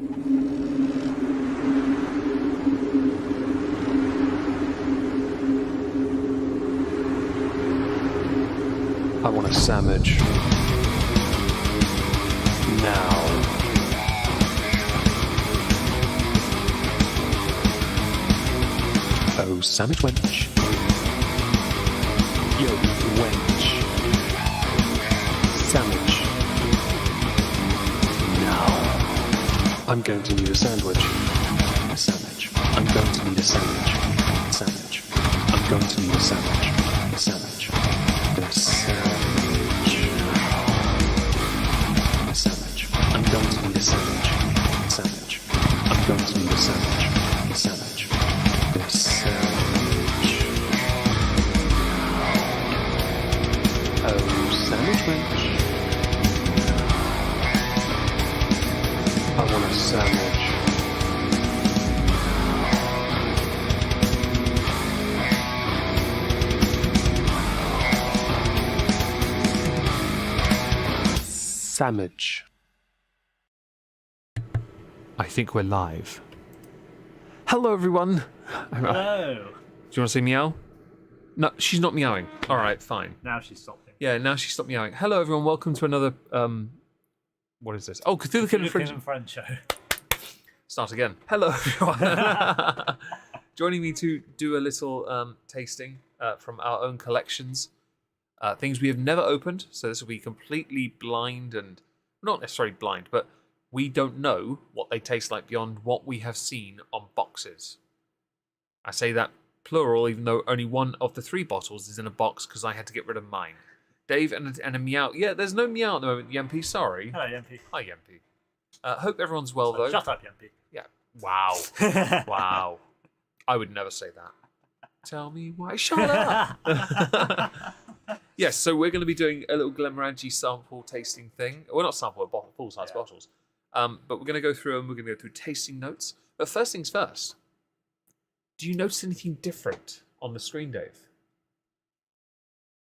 I want a sandwich. Now. Oh, sandwich wench. Yo, wench. Sandwich. Now. I'm going to need a sandwich. A sandwich. I'm going to need a sandwich. A sandwich. I'm going to need a sandwich. A sandwich. A sandwich. A sandwich. I'm going to need a sandwich. A sandwich. I'm going to need a sandwich. A sandwich. A sandwich. Oh, sandwich wench. I want a sandwich. Sandwich. I think we're live. Hello, everyone. Hello. Do you want to say meow? No, she's not meowing. All right, fine. Now she's stopping. Yeah, now she stopped meowing. Hello, everyone. Welcome to another. What is this? Oh, Cthulhu Kid and Friend show. Start again. Hello, everyone. Joining me to do a little tasting from our own collections. Things we have never opened, so this will be completely blind and not necessarily blind, but we don't know what they taste like beyond what we have seen on boxes. I say that plural, even though only one of the 3 bottles is in a box because I had to get rid of mine. Dave and a meow. Yeah, there's no meow at the moment, Yempi, sorry. Hello, Yempi. Hi, Yempi. Hope everyone's well, though. Shut up, Yempi. Yeah. Wow. Wow. I would never say that. Tell me why. Shut up. Yes, so we're going to be doing a little Glenmorangie sample tasting thing. Well, not sample, but full-size bottles. But we're going to go through them. We're going to go through tasting notes. But first things first. Do you notice anything different on the screen, Dave?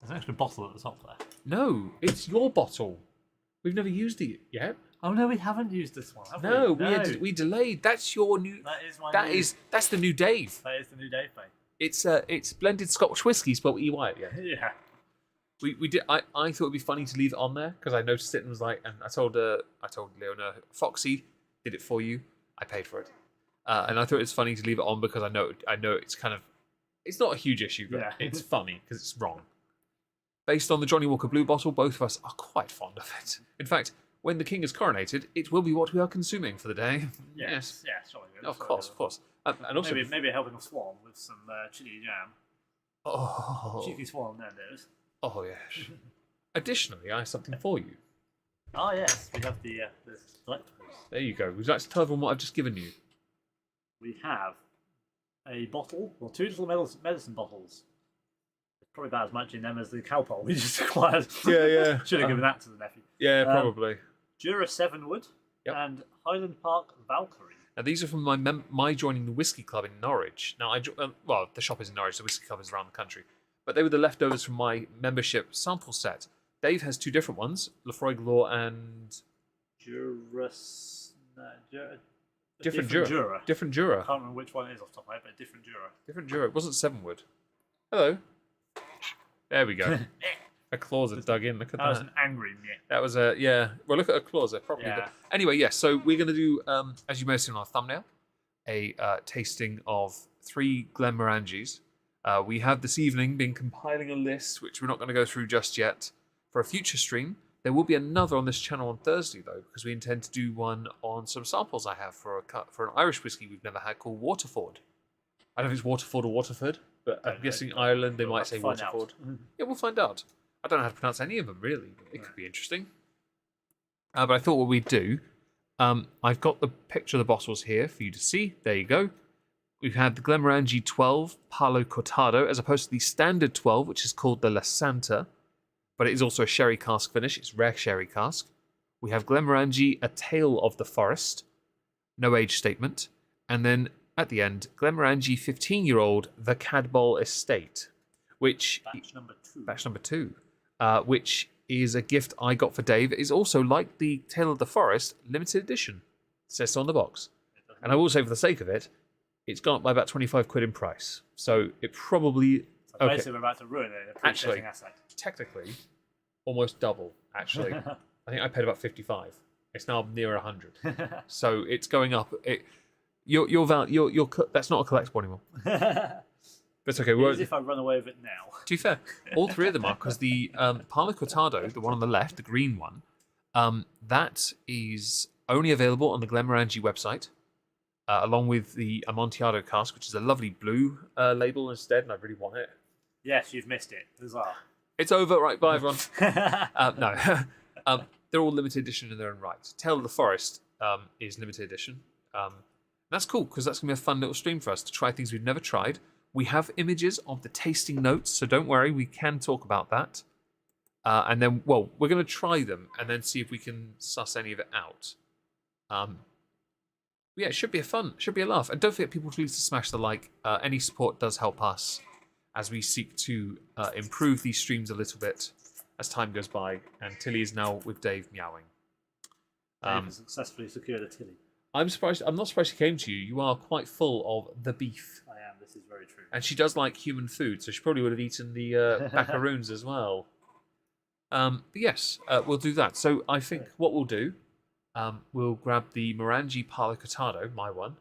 There's an extra bottle at the top there. No, it's your bottle. We've never used it yet. Oh no, we haven't used this one, have No, we? we delayed. That's your new. That is my. That's the new Dave. That is the new Dave, mate. It's blended Scotch whiskey spelled EY. Yeah. Yeah. We did. I thought it'd be funny to leave it on there because I noticed it and was like, and I told Leona, Foxy did it for you. I paid for it, and I thought it was funny to leave it on because I know it's kind of, it's not a huge issue, but it's funny because it's wrong. Based on the Johnny Walker Blue bottle, both of us are quite fond of it. In fact, when the king is coronated, it will be what we are consuming for the day. Yes. Yeah, surely. Of course. And also maybe helping a swan with some chili jam. Oh. Cheeky swan, Nando's. Oh yes. Additionally, I have something for you. Oh yes, we have the collectibles. There you go. Would you like to tell everyone what I've just given you? We have a bottle, well, 2 little medicine bottles. There's probably about as much in them as the cowpole we just acquired. Yeah. Should have given that to the nephew. Yeah, probably. Jura 7-Wood and Highland Park Valkyrie. Now these are from my joining the Whisky Club in Norwich. Now the shop is in Norwich, the Whisky Club is around the country. But they were the leftovers from my membership sample set. Dave has 2 different ones, Lefroy Glor and... Different Jura. Different Jura. I can't remember which one it is off the top of my head, but different Jura. Different Jura. It wasn't 7-Wood. Hello. There we go. Her claws are dug in. Look at that. That was an angry meh. That was a, yeah. Well, look at her claws. They're properly done. Anyway, yes. So we're going to do, as you may have seen on our thumbnail, a tasting of 3 Glenmorangies. We have this evening been compiling a list, which we're not going to go through just yet, for a future stream. There will be another on this channel on Thursday, though, because we intend to do one on some samples I have for an Irish whiskey we've never had called Waterford. I don't know if it's Waterford or Waterford, but I'm guessing Ireland, they might say Waterford. Yeah, we'll find out. I don't know how to pronounce any of them, really. It could be interesting. But I thought what we'd do, I've got the picture of the bottles here for you to see. There you go. We've had the Glenmorangie 12 Palo Cortado, as opposed to the standard 12, which is called the La Santa, but it is also a sherry cask finish. It's rare sherry cask. We have Glenmorangie, A Tale of the Forest, no age statement, and then at the end, Glenmorangie 15-year-old The Cadboll Estate, which batch number two, which is a gift I got for Dave. It is also, like the Tale of the Forest, limited edition. says so on the box. And I will say, for the sake of it, it's gone up by about 25 quid in price. So it probably... So basically, we're about to ruin an appreciating asset. Technically, almost double, actually. I think I paid about 55. It's now near 100. So it's going up. That's not a collectible anymore. But it's okay. As if I run away with it now. To be fair, all three of them are, because the Parma Cortado, the one on the left, the green one, that is only available on the Glenmorangie website, along with the Amontillado cask, which is a lovely blue label instead, and I really want it. Yes, you've missed it. Bizarre. It's over. Right, bye everyone. No. They're all limited edition in their own right. Tale of the Forest is limited edition. That's cool, because that's going to be a fun little stream for us to try things we've never tried. We have images of the tasting notes, so don't worry, we can talk about that. And then, well, we're going to try them and then see if we can suss any of it out. Yeah, it should be a laugh. And don't forget, people, please to smash the like. Any support does help us as we seek to improve these streams a little bit as time goes by. And Tilly is now with Dave meowing. Dave has successfully secured a Tilly. I'm not surprised she came to you. You are quite full of the beef. I am. This is very true. And she does like human food, so she probably would have eaten the macaroons as well. But yes, we'll do that. So I think what we'll do, we'll grab the Morangi Palo Cortado, my one.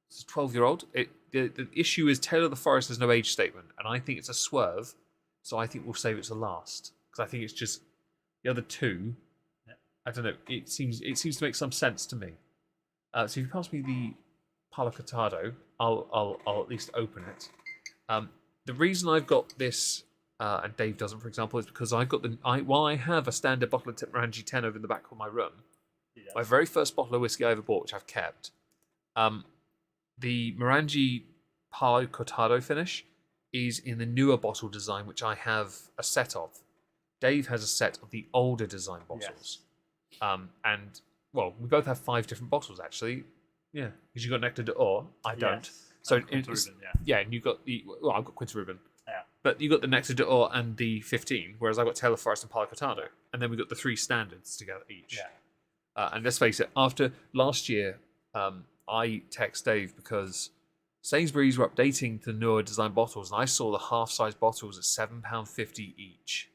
It's a 12-year-old. The issue is Tale of the Forest has no age statement, and I think it's a swerve, so I think we'll save it to last. Because I think it's just the other two. Yeah. I don't know. It seems to make some sense to me. So if you pass me the Palo Cortado, I'll at least open it. The reason I've got this, and Dave doesn't, for example, is because I've got while I have a standard bottle of Morangie 10 over in the back of my room, my very first bottle of whiskey I ever bought, which I've kept, the Morangie Palo Cortado finish is in the newer bottle design, which I have a set of. Dave has a set of the older design bottles. Yes. And, well, we both have 5 different bottles, actually. Yeah, because you've got Nectar d'Or, I don't. Yes. So and you've got I've got Quinta Ruben. Yeah. But you've got the Nectar d'Or and the 15, whereas I've got Tale of Forest and Palo Cortado. And then we've got the 3 standards together each. Yeah. And let's face it, after last year, I text Dave because Sainsbury's were updating to newer design bottles, and I saw the half-size bottles at £7.50 each.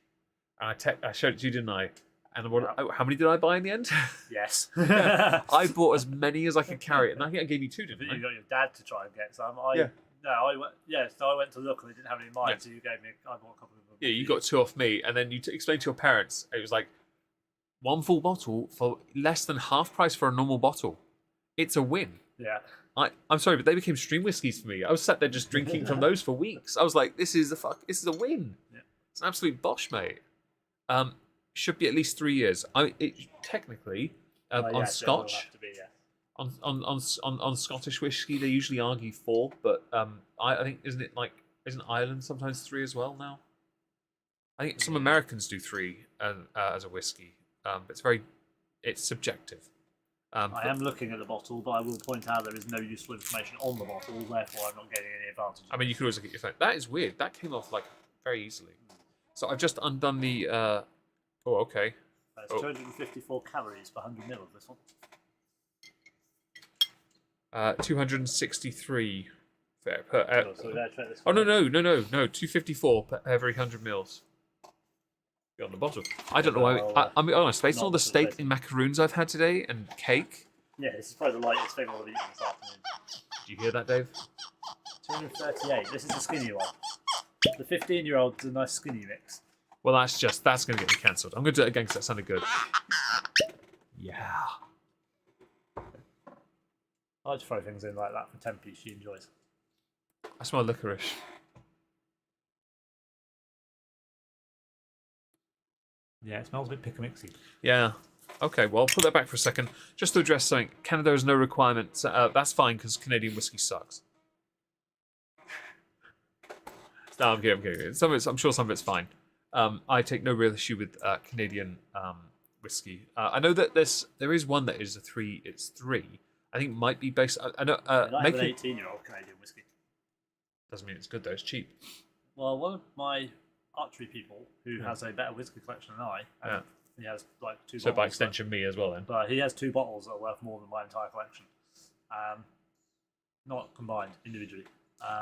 And I showed it to you, didn't I? And how many did I buy in the end? Yes. I bought as many as I could carry, and I think I gave you 2, didn't I? You got your dad to try and get some. Yeah. So I went to look and they didn't have any in mind, yeah. So you gave me. I bought a couple of them. Yeah, you got 2 off me, and then you explained to your parents. It was like 1 full bottle for less than half price for a normal bottle. It's a win. Yeah. I'm sorry, but they became stream whiskies for me. I was sat there just drinking from those for weeks. I was like, this is a win. Yeah. It's an absolute bosh, mate. Should be at least 3 years. Technically, on Scotch, be, yeah. on Scottish whiskey, they usually argue 4, but I think isn't Ireland sometimes 3 as well now? I think some Americans do 3 as a whiskey, but it's subjective. I am looking at the bottle, but I will point out there is no useful information on the bottle, therefore I'm not getting any advantage. I mean, you could always look at your phone. That is weird. That came off very easily. So I've just undone the. Oh, okay. It's 254 calories per 100 ml of this one. 263 per. Oh, no, 254 per every 100 mils. On the bottle. I don't know why. I'm honest. Based on all the steak and macaroons I've had today and cake. Yeah, this is probably the lightest thing I've eaten this afternoon. Do you hear that, Dave? 238. This is the skinny one. The 15-year-old's a nice skinny mix. Well, that's going to get me cancelled. I'm going to do it again because that sounded good. Yeah. I like to throw things in like that for Tempe. She enjoys. I smell licorice. Yeah, it smells a bit pick-a-mixy. Yeah. Okay, well, I'll put that back for a second. Just to address something. Canada has no requirements. That's fine because Canadian whiskey sucks. No, I'm kidding. I'm sure some of it's fine. I take no real issue with Canadian whiskey. I know that there is one that is a 3. It's 3. I think it might be based. I know. I have an 18-year-old Canadian whiskey. Doesn't mean it's good though. It's cheap. Well, one of my archery people who has a better whiskey collection than I, He has like 2 So bottles. by extension, me as well then. But he has 2 bottles that are worth more than my entire collection. Not combined, individually.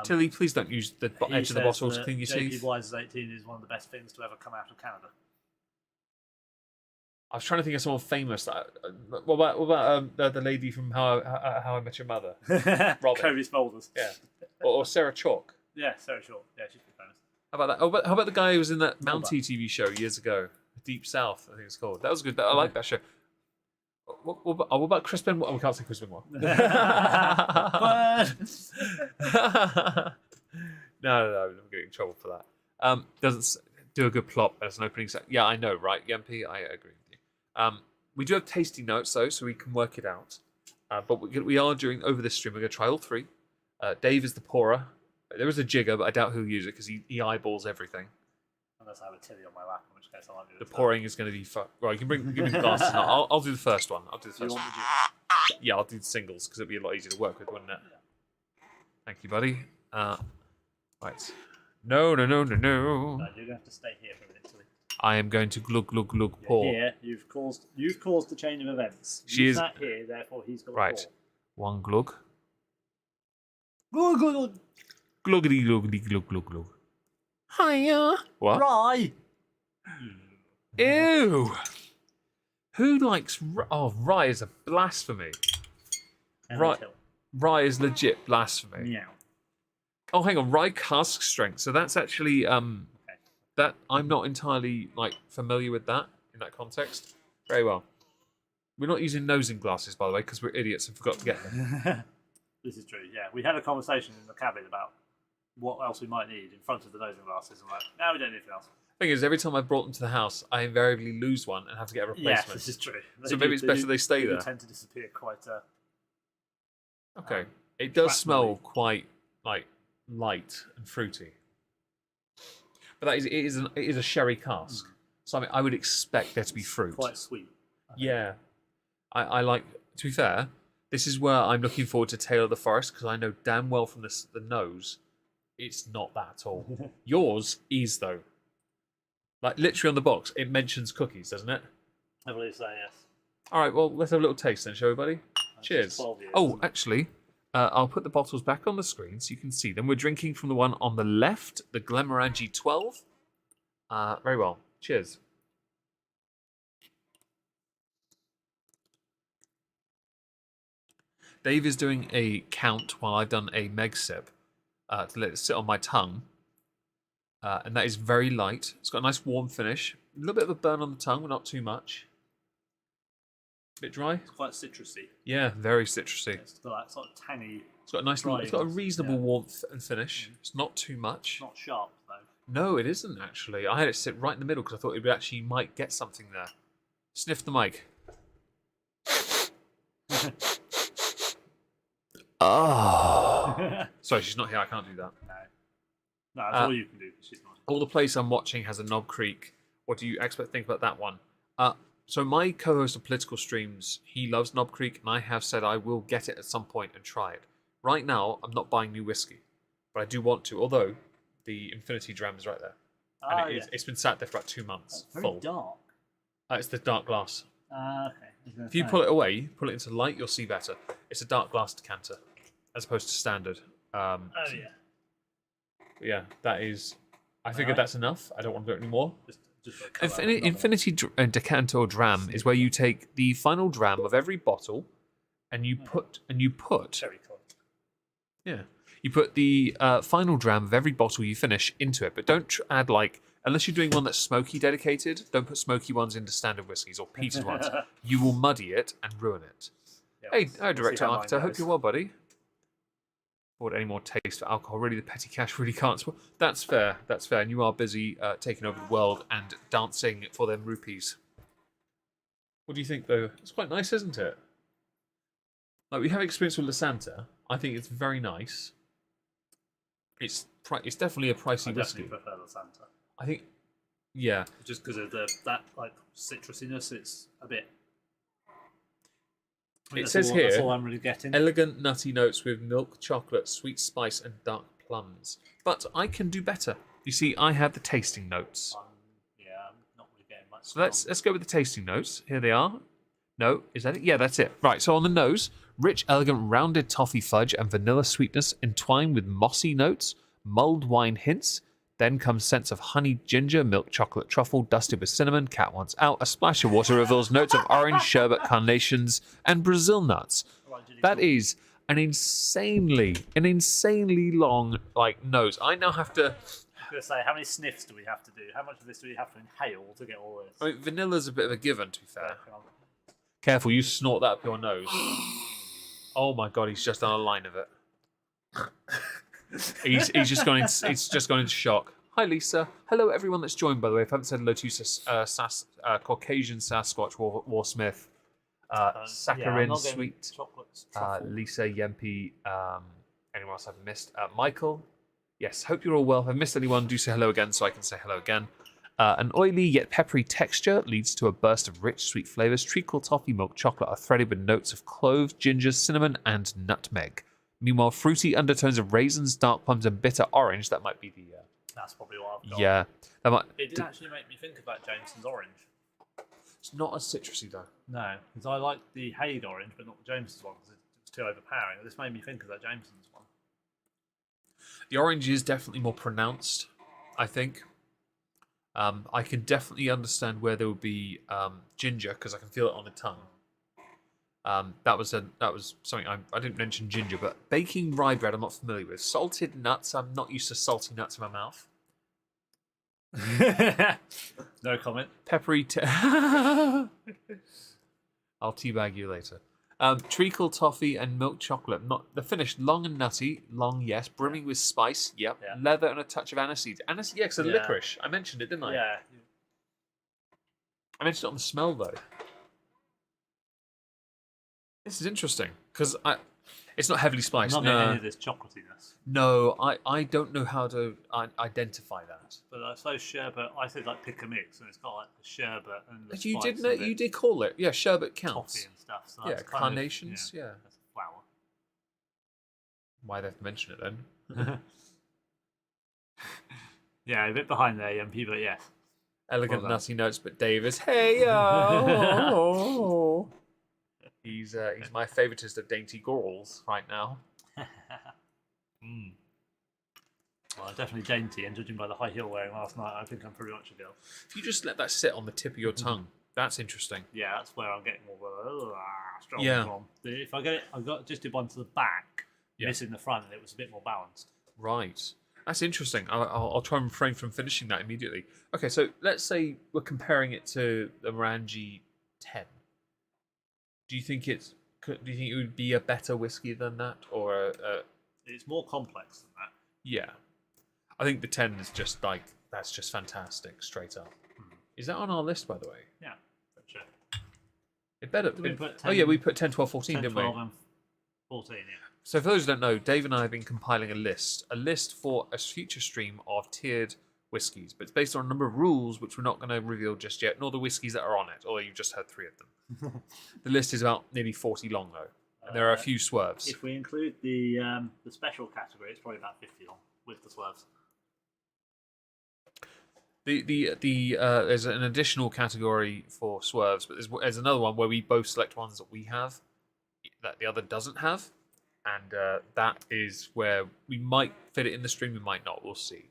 Tilly, please don't use the edge of the bottle to clean your JP teeth. Wise's 18 is one of the best things to ever come out of Canada. I was trying to think of someone famous. What about the lady from How I Met Your Mother? Robin. Kobe Smulders. Yeah. Or Sarah Chalk. Yeah, Sarah Chalk. Yeah, she's pretty famous. How about that? How about the guy who was in that Mountie TV show years ago? Deep South, I think it's called. That was good. I like that show. What about Chris Benoit? Oh, we can't say Chris Benoit. No, I'm getting in trouble for that. Doesn't do a good plot as an opening set. Yeah, I know, right, Yempi? I agree with you. We do have tasting notes, though, so we can work it out. But we are, over this stream, we're going to try all 3. Dave is the pourer. There is a jigger, but I doubt he'll use it because he eyeballs everything. Unless I have a Tilly on my lap, in which case I might do The pouring is going to be fun. Right, give me the glasses now. I'll do the first one. Yeah, I'll do the singles because it'll be a lot easier to work with, wouldn't it? Yeah. Thank you, buddy. Right. No. No, you're going to have to stay here for a minute, Tilly. I am going to glug pour. Here, you've caused the chain of events. She is sat here, therefore he's got right. to pour. 1 glug. Glug. Gluggity. Hiya. What? Rye. Ew. Who likes rye? Oh, rye is a blasphemy. Rye is legit blasphemy. Meow. Oh, hang on. Rye cask strength. So that's actually that I'm not entirely familiar with that in that context. Very well. We're not using nosing glasses, by the way, because we're idiots and forgot to get them. This is true. Yeah, we had a conversation in the cabin about what else we might need in front of the nosing glasses, and no, we don't need anything else. Thing is, every time I brought them to the house, I invariably lose one and have to get a replacement. Yes, this is true. So maybe it's better they stay there. They tend to disappear quite. Okay, it does smell quite light and fruity, but it is a sherry cask. So I mean, I would expect there to be fruit. Quite sweet. Yeah, I like. To be fair, this is where I'm looking forward to Tale of the Forest because I know damn well from the nose, it's not that at all. Yours is though. Literally on the box, it mentions cookies, doesn't it? I believe so, yes. All right, well, let's have a little taste then, shall we, buddy? Cheers. Oh, actually, I'll put the bottles back on the screen so you can see them. We're drinking from the one on the left, the Glenmorangie 12. Very well. Cheers. Dave is doing a count while I've done a meg sip to let it sit on my tongue. And that is very light. It's got a nice warm finish. A little bit of a burn on the tongue, but not too much. A bit dry. It's quite citrusy. Yeah, very citrusy. It's got that sort of tangy. It's got a nice. It's got a reasonable warmth and finish. It's not too much. It's not sharp though. No, it isn't actually. I had it sit right in the middle because I thought it would actually might get something there. Sniff the mic. Oh. Sorry, she's not here. I can't do that. No, that's all you can do. She's not. All the place I'm watching has a Knob Creek. What do you think about that one? So my co-host of Political Streams, he loves Knob Creek, and I have said I will get it at some point and try it. Right now, I'm not buying new whiskey, but I do want to. Although the Infinity Dram is right there, and it's been sat there for about 2 months. It's very dark. It's the dark glass. Okay. If you pull it away, pull it into light, you'll see better. It's a dark glass decanter, as opposed to standard. Yeah, that is. I figured that's enough. I don't want to do it anymore. Infinity decanter or dram is where you take the final dram of every bottle, and you put Cherry cola. Yeah, you put the final dram of every bottle you finish into it, but don't add unless you're doing one that's smoky dedicated. Don't put smoky ones into standard whiskies or peated ones. You will muddy it and ruin it. Yeah, hey, Director Arctor, hope you're well, buddy. Afford any more taste for alcohol? Really, the petty cash really can't. That's fair. That's fair. And you are busy taking over the world and dancing for them rupees. What do you think, though? It's quite nice, isn't it? We have experience with La Santa. I think it's very nice. It's definitely a pricey whiskey. I definitely prefer La Santa. I think, yeah. Just because of that citrusiness, it's a bit. It says here, that's all I'm really getting. Elegant nutty notes with milk, chocolate, sweet spice, and dark plums. But I can do better. You see, I have the tasting notes. I'm not really getting much So let's go with the tasting notes. Here they are. No, is that it? Yeah, that's it. Right, so on the nose, rich, elegant, rounded toffee fudge and vanilla sweetness entwined with mossy notes, mulled wine hints. Then comes scents of honey, ginger, milk, chocolate, truffle, dusted with cinnamon, cat wants out. A splash of water reveals notes of orange, sherbet, carnations, and Brazil nuts. That is an insanely long nose. I now have to. I was going to say, how many sniffs do we have to do? How much of this do we have to inhale to get all this? I mean, vanilla's a bit of a given, to be fair. Careful, you snort that up your nose. Oh my god, he's just done a line of it. He's just gone into shock. Hi Lisa. Hello everyone that's joined, by the way. If I haven't said hello to you, Caucasian Sasquatch War Smith, Saccharin Sweet, Lisa Yempi, anyone else I've missed? Michael. Yes, hope you're all well. If I've missed anyone, do say hello again so I can say hello again. An oily yet peppery texture leads to a burst of rich, sweet flavours. Treacle, toffee, milk, chocolate are threaded with notes of clove, ginger, cinnamon, and nutmeg. Meanwhile, fruity undertones of raisins, dark plums, and bitter orange. That might be the. That's probably what I've got. Yeah, that might. It did actually make me think about Jameson's orange. It's not as citrusy though. No, because I like the Hague orange, but not the Jameson's one because it was too overpowering. This made me think of that Jameson's one. The orange is definitely more pronounced, I think. I can definitely understand where there would be ginger because I can feel it on the tongue. That was something I didn't mention ginger, but baking rye bread I'm not familiar with. Salted nuts, I'm not used to salty nuts in my mouth. No comment. Peppery. I'll teabag you later. Treacle toffee and milk chocolate. Not the finish. Long and nutty. Long, yes. Brimming with spice. Yep. Yeah. Leather and a touch of aniseed. Aniseed, yeah, because of licorice. I mentioned it, didn't I? Yeah. I mentioned it on the smell though. This is interesting because it's not heavily spiced. I'm not getting any of this chocolatiness. No, I don't know how to identify that. But I suppose sherbet. I said like pick a mix, and it's got like the sherbet and the you spice did you did call it, yeah. Sherbet counts. Toffee and stuff. So yeah, carnations. Yeah, that's a flower. Why they have to mention it then? Yeah, a bit behind there, MP, but yes. Elegant nutty notes, but Davis. Hey yo. He's my favouriteest of dainty gorals right now. Well, definitely dainty, and judging by the high heel wearing last night, I think I'm pretty much a girl. If you just let that sit on the tip of your tongue, that's interesting. Yeah, that's where I'm getting more strong from. If I get it, just did one to the back, missing the front, and it was a bit more balanced. Right. That's interesting. I'll try and refrain from finishing that immediately. Okay, so let's say we're comparing it to the Morangie 10. Do you think it would be a better whiskey than that, or it's more complex than that? Yeah, I think the 10 is just that's just fantastic, straight up. Is that on our list, by the way? Yeah, sure. It better. We put 10, 12, 14, 10, didn't 12 we? and 14, yeah. So for those who don't know, Dave and I have been compiling a list for a future stream of tiered whiskies, but it's based on a number of rules which we're not going to reveal just yet, nor the whiskies that are on it, although you've just heard 3 of them. The list is about nearly 40 long though, and there are a few swerves. If we include the special category, it's probably about 50 long with the swerves. There's an additional category for swerves, but there's another one where we both select ones that we have that the other doesn't have, and that is where we might fit it in the stream, we might not. We'll see.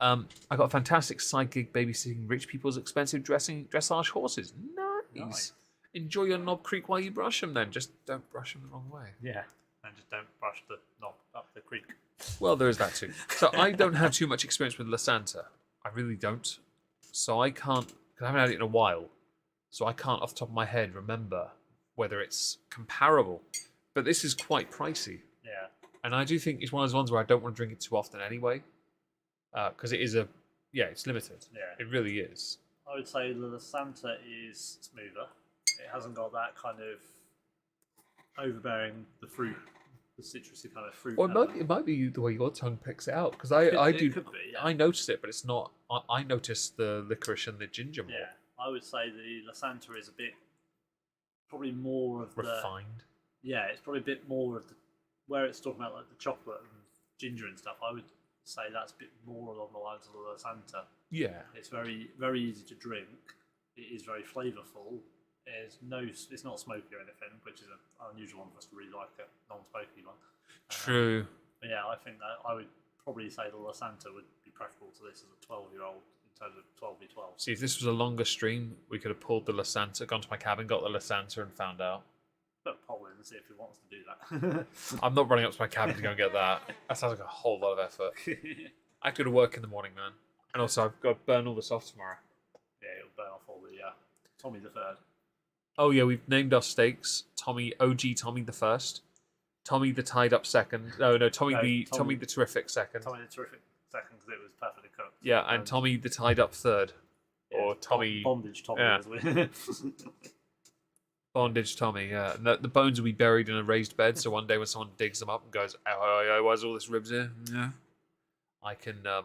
I got a fantastic side gig babysitting rich people's expensive dressage horses. Nice. Enjoy your Knob Creek while you brush them. Then just don't brush them the wrong way. Yeah, and just don't brush the knob up the creek. Well, there is that too. So I don't have too much experience with La Santa. I really don't. So I can't, because I haven't had it in a while. So I can't, off the top of my head, remember whether it's comparable. But this is quite pricey. Yeah. And I do think it's one of those ones where I don't want to drink it too often anyway. Because it is it's limited. Yeah. It really is. I would say the Santa is smoother. It hasn't got that kind of overbearing the citrusy kind of fruit. Well, it might be the way your tongue picks it out, because I noticed it, but it's not. I noticed the licorice and the ginger more. Yeah, I would say the La Santa is probably more of refined. Yeah, it's probably a bit more of where it's talking about like the chocolate and ginger and stuff. I would say that's a bit more along the lines of the La Santa. Yeah, it's very, very easy to drink, it is very flavourful. It's not smoky or anything, which is an unusual one for us to really like a non-smoky one. True. But yeah, I think that I would probably say the Lasanta would be preferable to this as a 12-year-old in terms of 12v12. See, if this was a longer stream, we could have pulled the Lasanta, gone to my cabin, got the Lasanta, and found out. But poll in and see if he wants to do that. I'm not running up to my cabin to go and get that. That sounds like a whole lot of effort. I could have work in the morning, man. And also, I've got to burn all this off tomorrow. Yeah, it'll burn off all the Tommy the Third. Oh, yeah, we've named our stakes Tommy, OG Tommy the First, Tommy the Tied Up Second. Tommy the Terrific Second. Tommy the Terrific Second because it was perfectly cooked. Yeah, and Tommy the Tied Up Third. Yeah, or Tommy. Bondage Tommy, Yeah. as we. Bondage Tommy, yeah. And the bones will be buried in a raised bed, so one day when someone digs them up and goes, oh, why's all this ribs here? Yeah. I can have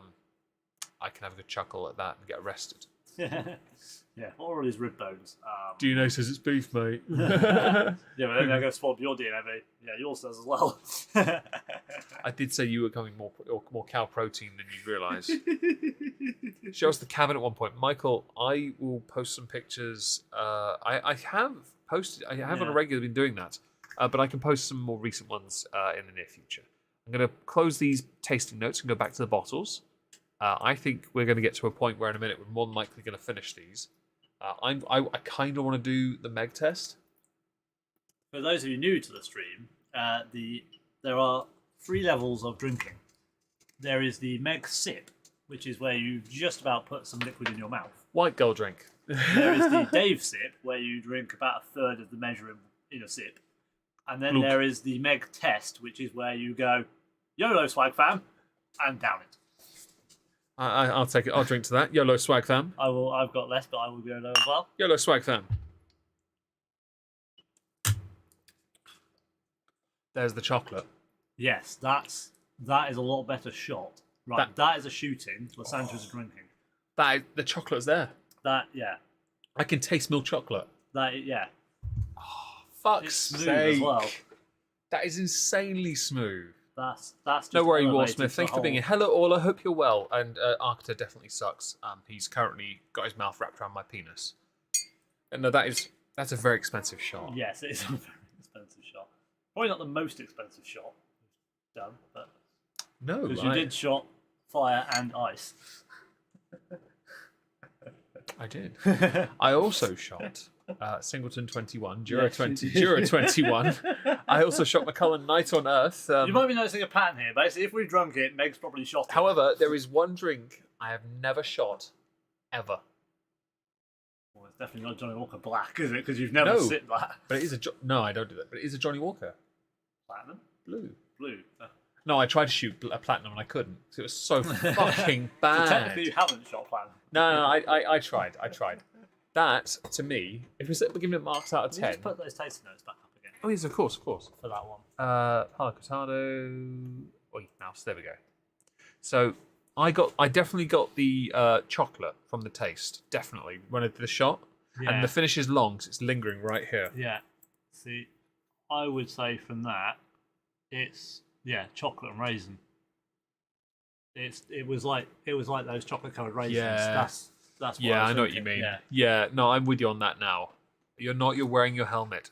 a good chuckle at that and get arrested. Yeah, what are all these rib bones? Do you know says it's beef, mate? Yeah, but then they're going to swap your DNA, mate. Yeah, yours does as well. I did say you were coming more cow protein than you realise. Show us the cabin at one point. Michael, I will post some pictures. I have posted, I have on a regular been doing that, but I can post some more recent ones in the near future. I'm going to close these tasting notes and go back to the bottles. I think we're going to get to a point where in a minute we're more than likely going to finish these. I kind of want to do the Meg test. For those of you new to the stream, there are 3 levels of drinking. There is the Meg sip, which is where you just about put some liquid in your mouth. White girl drink. There is the Dave sip, where you drink about a third of the measure in a sip. And then there is the Meg test, which is where you go, YOLO swag fam, and down it. I'll take it. I'll drink to that. YOLO swag fam. I've got less, but I will go low as well. YOLO swag fam. There's the chocolate. Yes, that is a lot better shot. Right, that is a shooting. Lasandra's a drinking. The chocolate's there. Yeah. I can taste milk chocolate. Yeah. Oh, fuck's It's smooth sake. as well. That is insanely smooth. That's just No worry, elevated Warsmith. Thanks for being here. Hello, all. I hope you're well. And Arcta definitely sucks. He's currently got his mouth wrapped around my penis. And no, that's a very expensive shot. Yes, it is a very expensive shot. Probably not the most expensive shot done, but No, because you did shot fire and ice. I did. I also shot Singleton 21, Jura Yes, you 20, did. Jura 21. I also shot McCullen Night on Earth. You might be noticing a pattern here. Basically, if we drunk it, Meg's probably shot it. However, there is one drink I have never shot, ever. Well, it's definitely not Johnny Walker Black, is it? Because you've never No. sipped that. But it is no, I don't do that. But it is a Johnny Walker. Platinum? Blue. Blue. No, I tried to shoot a platinum and I couldn't. 'Cause it was so fucking So bad. technically you haven't shot platinum. No, I tried. That, to me, if we're giving it marks out of Can you 10. just put those tasting notes back up again Oh, yes, of course. for that one? Palo Cortado. Oi, mouse. There we go. So I definitely got the chocolate from the taste. Definitely when I did the shot, and the finish is long, because it's lingering right here. Yeah. See, I would say from that, it's chocolate and raisin. It was like those chocolate covered raisins. Yeah. That's what Yeah, I was I know what you thinking. mean. Yeah, no, I'm with you on that now. You're wearing your helmet.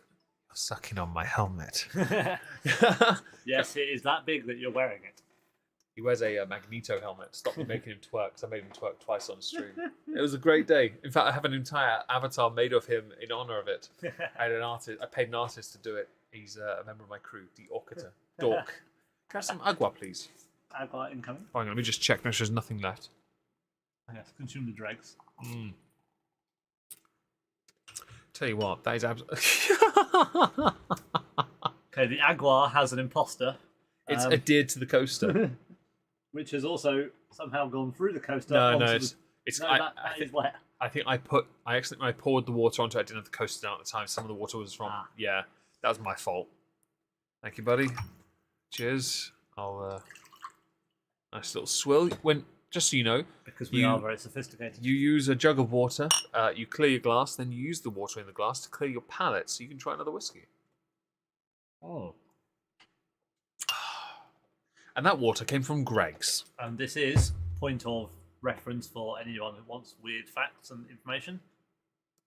You're sucking on my helmet. Yeah. Yes, it is that big that you're wearing it. He wears a Magneto helmet. Stop me making him twerk, because I made him twerk twice on stream. It was a great day. In fact, I have an entire avatar made of him in honor of it. I paid an artist to do it. He's a member of my crew, the Orcata. Dork. Can I have some agua, please? Agua incoming. Hang on, let me just check. Make sure there's nothing left. Yes, consume the dregs. Tell you what, that is absolutely. Okay, the agua has an imposter. It's adhered to the coaster. Which has also somehow gone through the coaster. No, onto it's. No, I that is wet. I think I accidentally when I poured the water onto it, I didn't have the coaster down at the time. Some of the water was from. Yeah, that was my fault. Thank you, buddy. Cheers. I'll. Nice little swill. Just so you know, Because we are very sophisticated. you use a jug of water. You clear your glass, then you use the water in the glass to clear your palate, so you can try another whiskey. Oh. And that water came from Greg's. And this is point of reference for anyone who wants weird facts and information.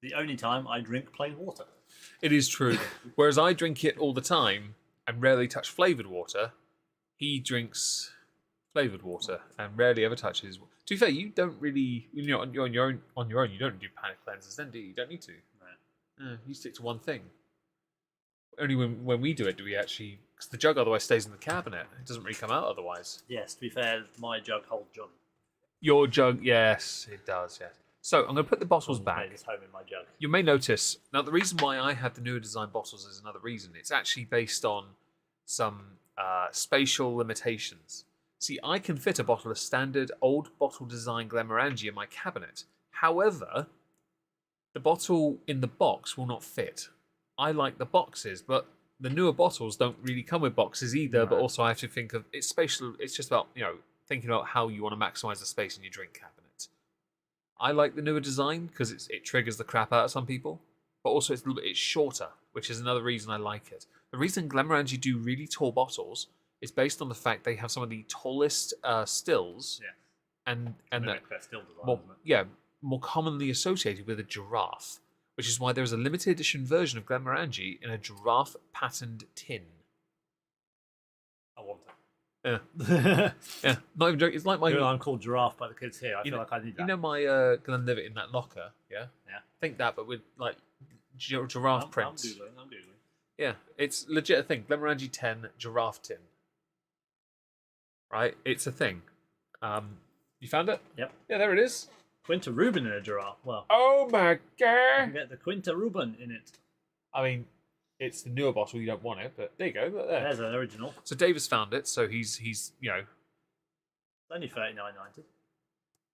The only time I drink plain water. It is true. Whereas I drink it all the time and rarely touch flavoured water, he drinks flavoured water and rarely ever touches. To be fair, you don't really, you're on your own. You don't do panic cleanses, then do you? You don't need to. Right. You stick to one thing. Only when we do it do we actually, because the jug otherwise stays in the cabinet. It doesn't really come out otherwise. Yes, to be fair, my jug holds John. Your jug, yes, it does. Yes. So I'm going to put the bottles back. Made his home in my jug. You may notice now the reason why I have the newer design bottles is another reason. It's actually based on some spatial limitations. See, I can fit a bottle of standard old bottle design Glenmorangie in my cabinet. However, the bottle in the box will not fit. I like the boxes, but the newer bottles don't really come with boxes either. No. But also, I have to think of it's spatial. It's just about thinking about how you want to maximize the space in your drink cabinet. I like the newer design because it triggers the crap out of some people, but also it's shorter, which is another reason I like it. The reason Glenmorangie do really tall bottles is based on the fact they have some of the tallest stills, and their still design, more commonly associated with a giraffe, which is why there is a limited edition version of Glenmorangie in a giraffe patterned tin. I want it. Yeah, not even joking. It's like my. I'm called Giraffe by the kids here. I feel like I need that. You know my Glenlivet in that locker, yeah? Yeah. Think that, but with like giraffe prints. I'm Googling. Yeah, it's legit a thing. Glenmorangie 10 giraffe tin. Right? It's a thing. You found it? Yep. Yeah, there it is. Quinta Rubin in a giraffe. Well, Oh my you god! can get the Quinta Rubin in it. I mean, it's the newer bottle. You don't want it, but there you go. Look there. There's an original. So Dave has found it. So he's It's only $39.90.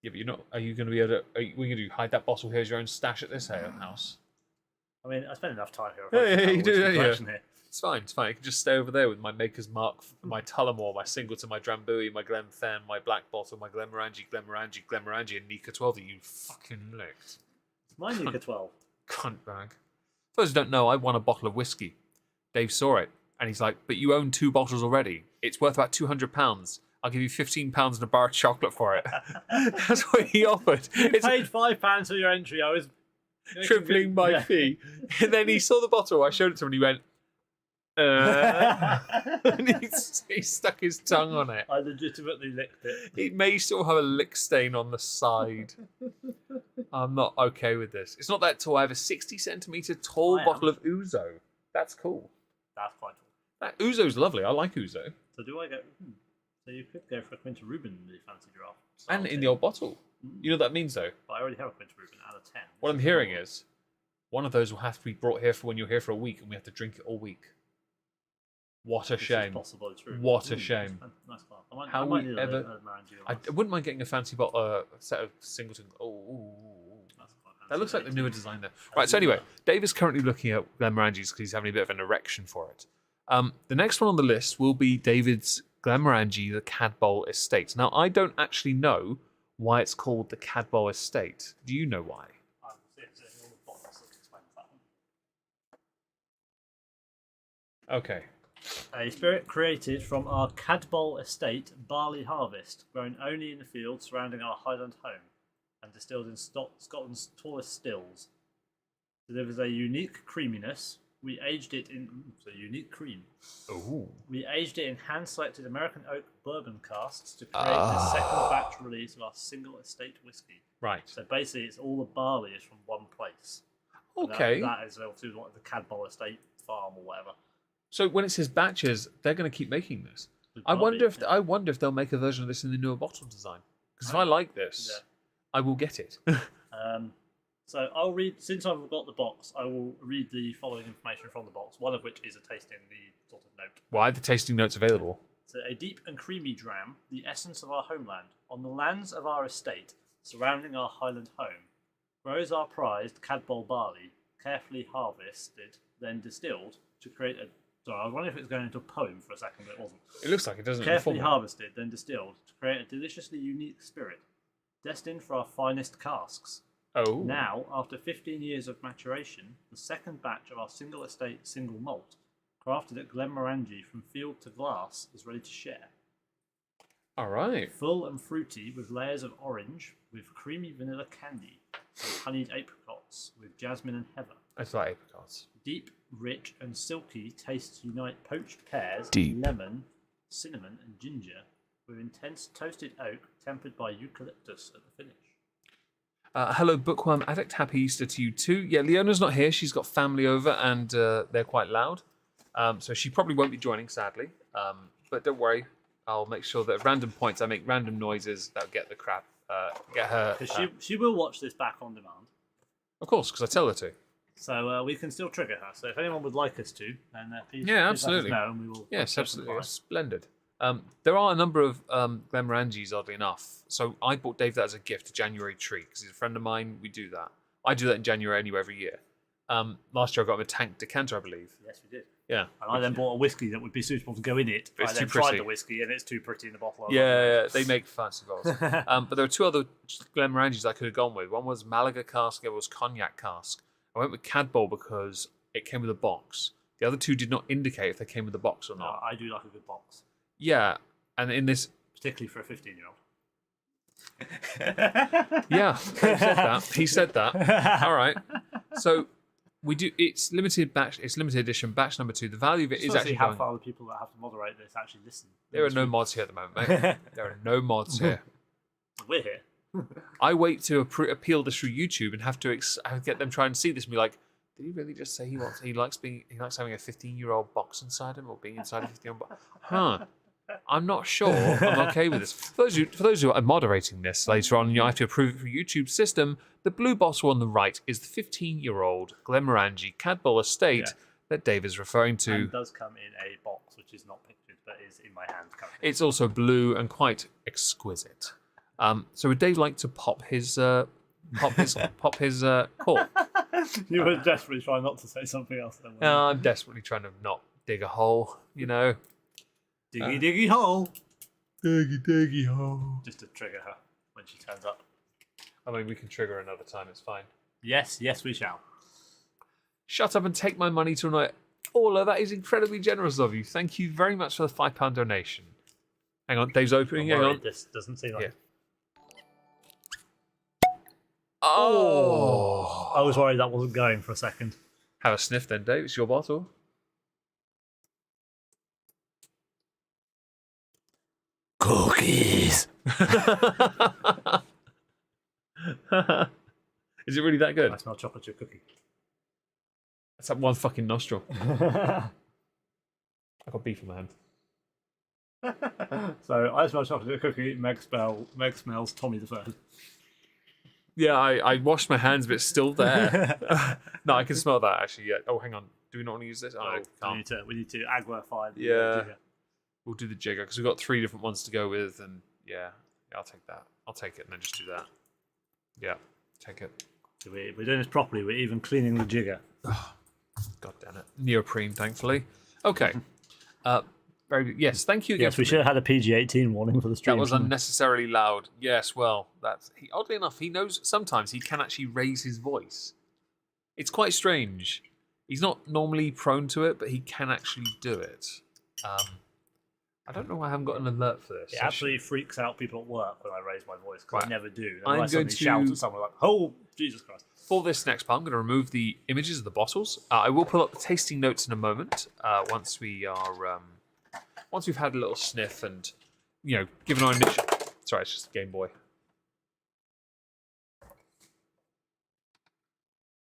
Yeah, but you're not. Are you going to be able to? Are you going to hide that bottle here as your own stash at this house? I mean, I spend enough time here. Yeah, you do, don't you? Here. It's fine. It's fine. I can just stay over there with my Maker's Mark, my Tullamore, my Singleton, my Drambuie, my Glenfen, my Black Bottle, my Glenmorangie, and Nika 12 that you fucking licked. It's my Nika 12. Cunt bag. For those who don't know, I won a bottle of whiskey. Dave saw it, and he's like, "But you own 2 bottles already. It's worth about £200. I'll give you £15 and a bar of chocolate for it." That's what he offered. You It's paid £5 for your entry. I was tripling my fee. And then he saw the bottle. I showed it to him, and he went, and he stuck his tongue on it. I legitimately licked it. It may still have a lick stain on the side. I'm not okay with this. It's not that tall. I have a 60-centimetre tall I am. bottle of Ouzo. That's cool. That's quite cool. That Ouzo's lovely. I like Ouzo. So do I go? So you could go for a Quinta Rubin in the fancy draft. And in the old bottle. You know what that means, though? But I already have a Quinta Rubin out of 10. What I'm hearing is one of those will have to be brought here for when you're here for a week, and we have to drink it all week. What a Which is shame. possibly true. What a shame. Nice car. I might, How I might we need ever- a Glenmorangie I on this. wouldn't mind getting a fancy bottle, a set of Singleton. That's quite fancy. That looks like the newer design there. Right, so anyway, Dave is currently looking at Glenmorangies because he's having a bit of an erection for it. The next one on the list will be David's Glenmorangie, the Cadboll Estate. Now, I don't actually know why it's called the Cadboll Estate. Do you know why? I will see if there's any other box that explains that one. Okay. A spirit created from our Cadboll estate barley harvest, grown only in the fields surrounding our Highland home, and distilled in Scotland's tallest stills. Delivers a unique creaminess. We aged it in unique cream. Ooh. We aged it in hand-selected American oak bourbon casks to create the second batch release of our single estate whiskey. Right. So basically, it's all the barley is from one place. Okay. That is obviously like the Cadboll estate farm or whatever. So when it says batches, they're going to keep making this. I Probably, wonder if they'll make a version of this in the newer bottle design. Because if I like this, Yeah. I will get it. So I'll read, since I've got the box, I will read the following information from the box, one of which is a tasting the sort of note. Why are the tasting notes available? So a deep and creamy dram, the essence of our homeland, on the lands of our estate, surrounding our Highland home, grows our prized Cadboll barley, carefully harvested, then distilled, to create a... Sorry, I was wondering if it was going into a poem for a second, but it wasn't. It looks like it doesn't. Carefully inform me. harvested, then distilled, to create a deliciously unique spirit, destined for our finest casks. Oh. Now, after 15 years of maturation, the second batch of our single estate single malt, crafted at Glenmorangie from field to glass, is ready to share. All right. Full and fruity with layers of orange, with creamy vanilla candy and honeyed apricot, apricots with jasmine and heather. It's like apricots. Deep, rich, and silky tastes unite poached pears, Deep. lemon, cinnamon, and ginger with intense toasted oak tempered by eucalyptus at the finish. Hello, Bookworm Addict. Happy Easter to you too. Yeah, Leona's not here. She's got family over and they're quite loud. So she probably won't be joining, sadly. But don't worry. I'll make sure that at random points I make random noises that'll get the crap, get her. Because she will watch this back on demand. Of course, because I tell her to. So we can still trigger her. So if anyone would like us to, then please, Yeah, please let us absolutely. know and we will. Yes, absolutely. Splendid. There are a number of Glenmorangies, oddly enough. So I bought Dave that as a gift, a January treat, because he's a friend of mine. We do that. I do that in January anyway, every year. Last year I got him a tank decanter, I believe. Yes, we did. Yeah. And I then bought a whiskey that would be suitable to go in it. But it's I then too tried pretty. the whiskey and it's too pretty in the bottle. Yeah, they make fancy bottles. But there were two other Glenmorangies I could have gone with. One was Malaga cask, the other was cognac cask. I went with Cadboll because it came with a box. The other two did not indicate if they came with a box or No, not. I do like a good box, Yeah, and in this, particularly for a 15-year-old. yeah, Dave said that. He said that. All right. So we do. It's limited batch. It's limited edition, batch number 2. The value of it is actually how going. far the people that have to moderate this actually listen. There are no mods here at the moment, mate. There are no mods here. We're here. I wait to appeal this through YouTube and have to get them try and see this and be like, did he really just say he likes having a 15-year-old box inside him or being inside a 15-year-old box? Huh. I'm not sure I'm okay with this. For those who are moderating this later on, you have to approve it for YouTube system. The blue bottle on the right is the 15-year-old Glenmorangie Cadboll Estate that Dave is referring to. And it does come in a box, which is not pictured, but is in my hand currently. It's also blue and quite exquisite. So would Dave like to pop his cork? You were desperately trying not to say something else. Then, I'm desperately trying to not dig a hole, you know. diggy diggy hole. Diggy hole. Just to trigger her when she turns up. I mean, we can trigger another time, it's fine. Yes, we shall. Shut up and take my money tonight. Ola, that is incredibly generous of you. Thank you very much for the £5 donation. Hang on, Dave's opening. Hang on. This doesn't seem like. Yeah. Oh. I was worried that wasn't going for a second. Have a sniff then, Dave. It's your bottle. Cookies. Is it really that good? I smell chocolate chip cookie. That's that one fucking nostril. I got beef in my hand. So I smell chocolate chip cookie. Meg smells Tommy the Third. Yeah, I washed my hands, but it's still there. No, I can smell that actually. Yeah. Oh, hang on. Do we not want to use this? Oh, can't. We need to aguify. Yeah. We'll do the jigger because we've got 3 different ones to go with, and yeah, I'll take that. I'll take it and then just do that. Yeah, take it. So we're doing this properly. We're even cleaning the jigger. God damn it. Neoprene, thankfully. Okay. Very good. Yes, thank you again. Yes, we should have had a PG-18 warning for the stream. That was unnecessarily loud. Yes, well, oddly enough, he knows sometimes he can actually raise his voice. It's quite strange. He's not normally prone to it, but he can actually do it. I don't know why I haven't got an alert for this. It absolutely freaks out people at work when I raise my voice, because I never do. I'm I going suddenly shout to- at someone like, "Oh, Jesus Christ!" For this next part, I'm going to remove the images of the bottles. I will pull up the tasting notes in a moment once we've had a little sniff and given our initial. Sorry, it's just a Game Boy.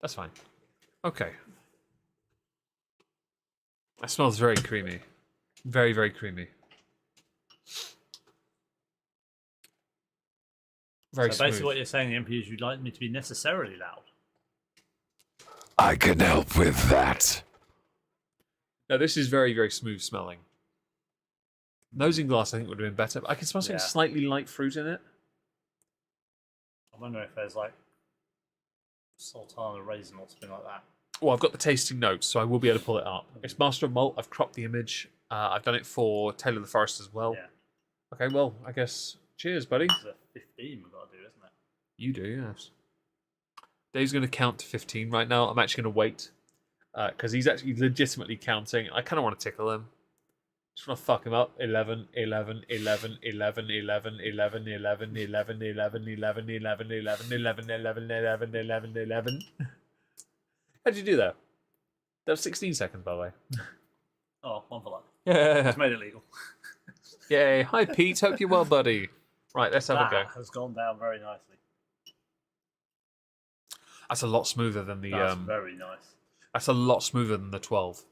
That's fine. Okay. That smells very creamy. Very, very creamy. Very So smooth. basically, what you're saying, MP, is you'd like me to be necessarily loud. I can help with that. No, this is very, very smooth smelling. Nosing glass, I think, would have been better. But I can smell something Yeah. slightly light fruit in it. I wonder if there's like sultana raisin or something like that. Well, I've got the tasting notes, so I will be able to pull it up. It's Master of Malt. I've cropped the image. I've done it for Tale of the Forest as well. Yeah, Okay, well, I guess cheers, buddy. it's a 15 we've got to do, isn't it? You do, yes. Dave's going to count to 15 right now. I'm actually going to wait because he's actually legitimately counting. I kind of want to tickle him. Just want to fuck him up. 11, 11, 11, 11, 11, 11, 11, 11, 11, 11, 11, 11, 11, 11, 11, 11, 11. How'd you do that? That was 16 seconds, by the way. Oh, one for luck. Yeah. It's made it legal. Yay. Hi, Pete. Hope you're well, buddy. Right, let's have a go. That has gone down very nicely. That's a lot smoother than the... That's very nice. That's a lot smoother than the 12.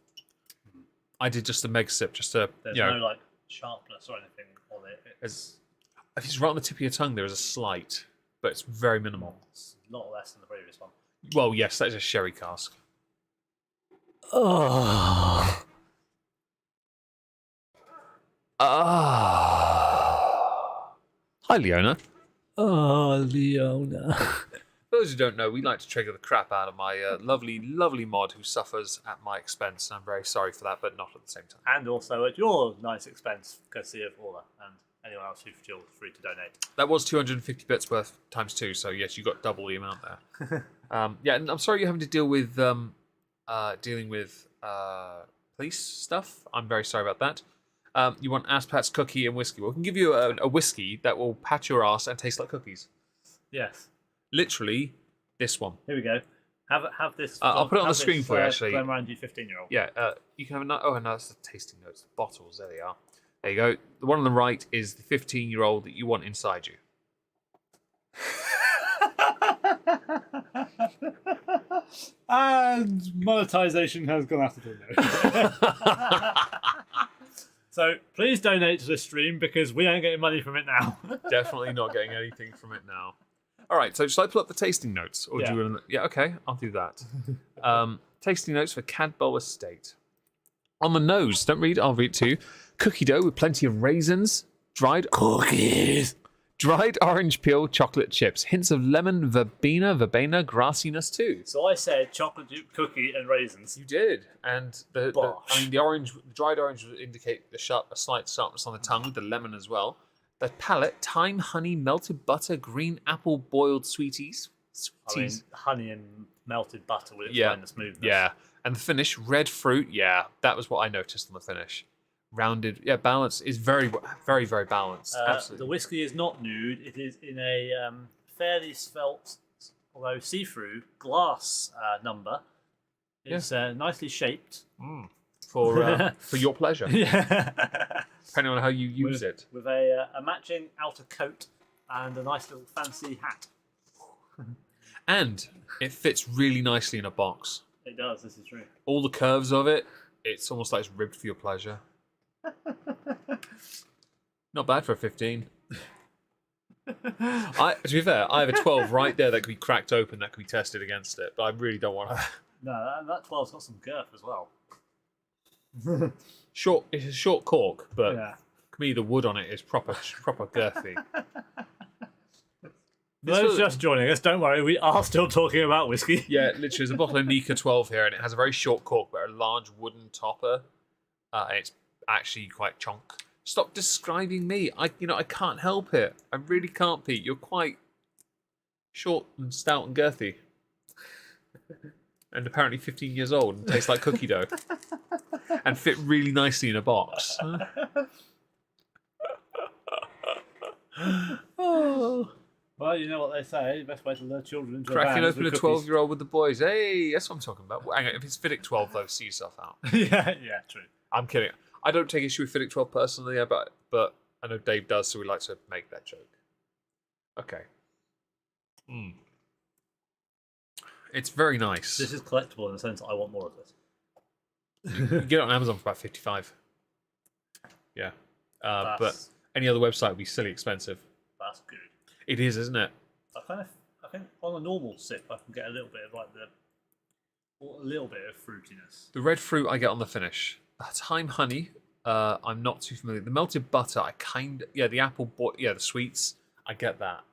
I did just a meg sip, just a... There's you know, no like sharpness or anything on it. if it's right on the tip of your tongue, there is a slight, but it's very minimal. It's a lot less than the previous one. Well, yes, that is a sherry cask. Oh. Ah. Hi, Leona. Oh, Leona. For those who don't know, we like to trigger the crap out of my lovely, lovely mod who suffers at my expense, and I'm very sorry for that, but not at the same time. And also at your nice expense, courtesy of Orla and anyone else who feels free to donate. That was 250 bits worth times 2, so yes, you got double the amount there. Yeah, and I'm sorry you're having to deal with dealing with police stuff. I'm very sorry about that. You want Aspat's cookie and whiskey? Well, we can give you a whiskey that will pat your ass and taste like cookies. Yes. Literally, this one. Here we go. Have this. I'll put it on have the screen this, for you, actually. Glenmorangie 15-year-old. Yeah, you can have another. Oh, no, that's the tasting notes. The bottles. There they are. There you go. The one on the right is the 15-year-old that you want inside you. And monetization has gone out of the window. So please donate to this stream because we ain't getting money from it now. Definitely not getting anything from it now. All right, so shall I pull up the tasting notes? Or do you want to... Yeah, okay, I'll do that. Tasting notes for Cadboll Estate. On the nose, don't read, I'll read too. Cookie dough with plenty of raisins, dried Cookies. dried orange peel, chocolate chips, hints of lemon, verbena, grassiness too. So I said chocolate chip cookie and raisins. You did, and the Bosh. the dried orange would indicate a slight sharpness on the tongue with the lemon as well. The palate, thyme, honey, melted butter, green apple, boiled sweeties. I mean, honey and melted butter would explain the smoothness. Yeah, and the finish, red fruit. Yeah, that was what I noticed on the finish. Rounded, yeah, balance is very, very, very balanced. The Absolutely. whiskey is not nude. It is in a fairly svelte, although see-through, glass number. It's nicely shaped. For your pleasure, Yeah. depending on how you use it. With a matching outer coat and a nice little fancy hat. And it fits really nicely in a box. It does, this is true. All the curves of it, it's almost like it's ribbed for your pleasure. Not bad for a 15. To be fair, I have a 12 right there that could be cracked open, that could be tested against it, but I really don't want to. No, that 12's got some girth as well. It's a short cork, but Yeah. to me the wood on it is proper girthy. For those just joining us, don't worry, we are still talking about whiskey. Yeah, literally, there's a bottle of Nika 12 here, and it has a very short cork, but a large wooden topper, and it's actually quite chonk. Stop describing me. I can't help it. I really can't, Pete. You're quite short and stout and girthy, and apparently 15 years old and tastes like cookie dough, and fit really nicely in a box. Oh. Well, you know what they say, the best way to lure children into Cracking a van open a is with 12-year-old with the boys. Hey, that's what I'm talking about. Hang on, if it's Fiddick 12, though, see yourself out. cookies. Yeah, true. I'm kidding. I don't take issue with Fiddick 12 personally, but I know Dave does, so we like to make that joke. Okay. It's very nice. This is collectible in the sense that I want more of this. You can get it on Amazon for about 55. Yeah. But any other website would be silly expensive. That's good. It is, isn't it? I think on a normal sip, I can get a little bit of a little bit of fruitiness. The red fruit I get on the finish. Thyme honey. I'm not too familiar. The melted butter, the apple, the sweets. I get that.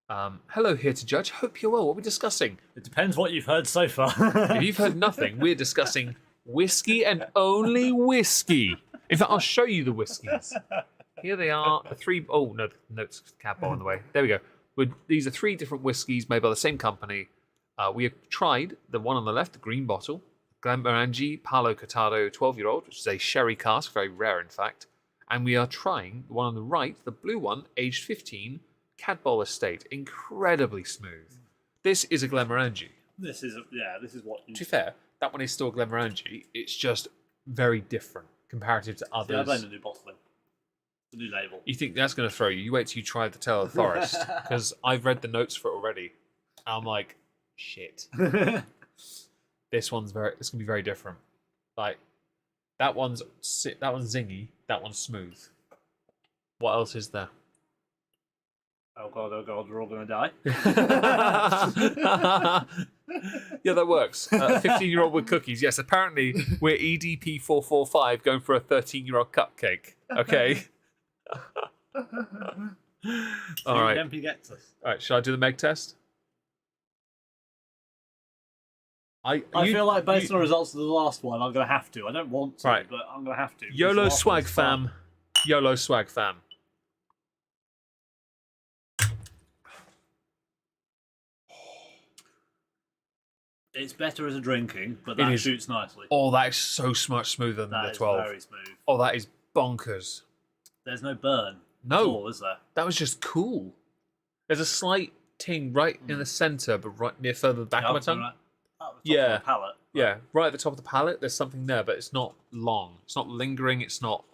Hello, here to judge. Hope you're well. What are we discussing? It depends what you've heard so far. If you've heard nothing, we're discussing whiskey and only whiskey. In fact, I'll show you the whiskies. Here they are. The three. Oh no, the notes Cadboll on the way. There we go. These are 3 different whiskies made by the same company. We have tried the one on the left, the green bottle. Glenmorangie Palo Cortado 12-year-old, which is a sherry cask, very rare in fact. And we are trying the one on the right, the blue one, aged 15, Cadboll Estate. Incredibly smooth. This is a Glenmorangie. This is what you. To be fair, that one is still a Glenmorangie. It's just very different comparative to others. Yeah, I blame the new bottling. The new label. You think that's going to throw you? You wait till you try the Tale of the Forest, because I've read the notes for it already. I'm like, shit. This one's it's gonna be very different. Like that one's zingy, that one's smooth. What else is there? Oh god, we're all gonna die. Yeah, that works. 15-year-old with cookies. Yes, apparently we're EDP 445 going for a 13-year-old cupcake. Okay. All right. MP gets us. All right. Shall I do the Meg test? I feel like based on the results of the last one, I'm going to have to. I don't want to, right. but I'm going to have to. YOLO swag fam. YOLO swag fam. It's better as a drinking, but that shoots nicely. Oh, that is so much smoother than the 12. That is very smooth. Oh, that is bonkers. There's no burn. No. At all, is there? That was just cool. There's a slight ting right in the centre, but right near further back of my tongue. Right at the top Yeah. of the palate. Yeah, right at the top of the palate, there's something there, but it's not long. It's not lingering. It's not.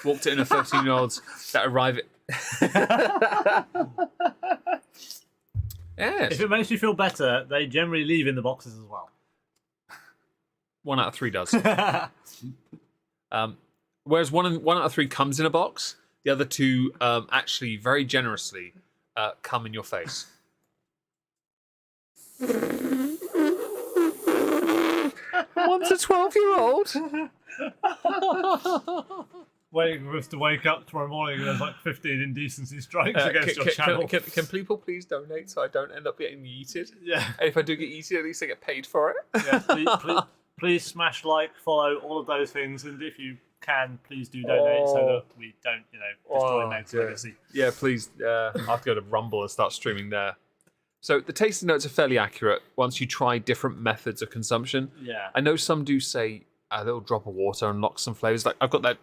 Walked it in a 13-year-olds that arrive at. Yes. If it makes you feel better, they generally leave in the boxes as well. 1 out of 3 does. Whereas one out of 3 comes in a box, the other 2 actually very generously come in your face. One's a 12-year-old. Waiting for us to wake up tomorrow morning and there's like 15 indecency strikes against your channel. Can people please donate so I don't end up getting yeeted? Yeah. And if I do get yeeted, at least I get paid for it. Yeah, please smash like, follow, all of those things, and if you can, please do donate so that we don't, destroy Meg's legacy. Yeah, please. I'll have to go to Rumble and start streaming there. So the tasting notes are fairly accurate once you try different methods of consumption. Yeah. I know some do say a little drop of water unlocks some flavours. Like I've got that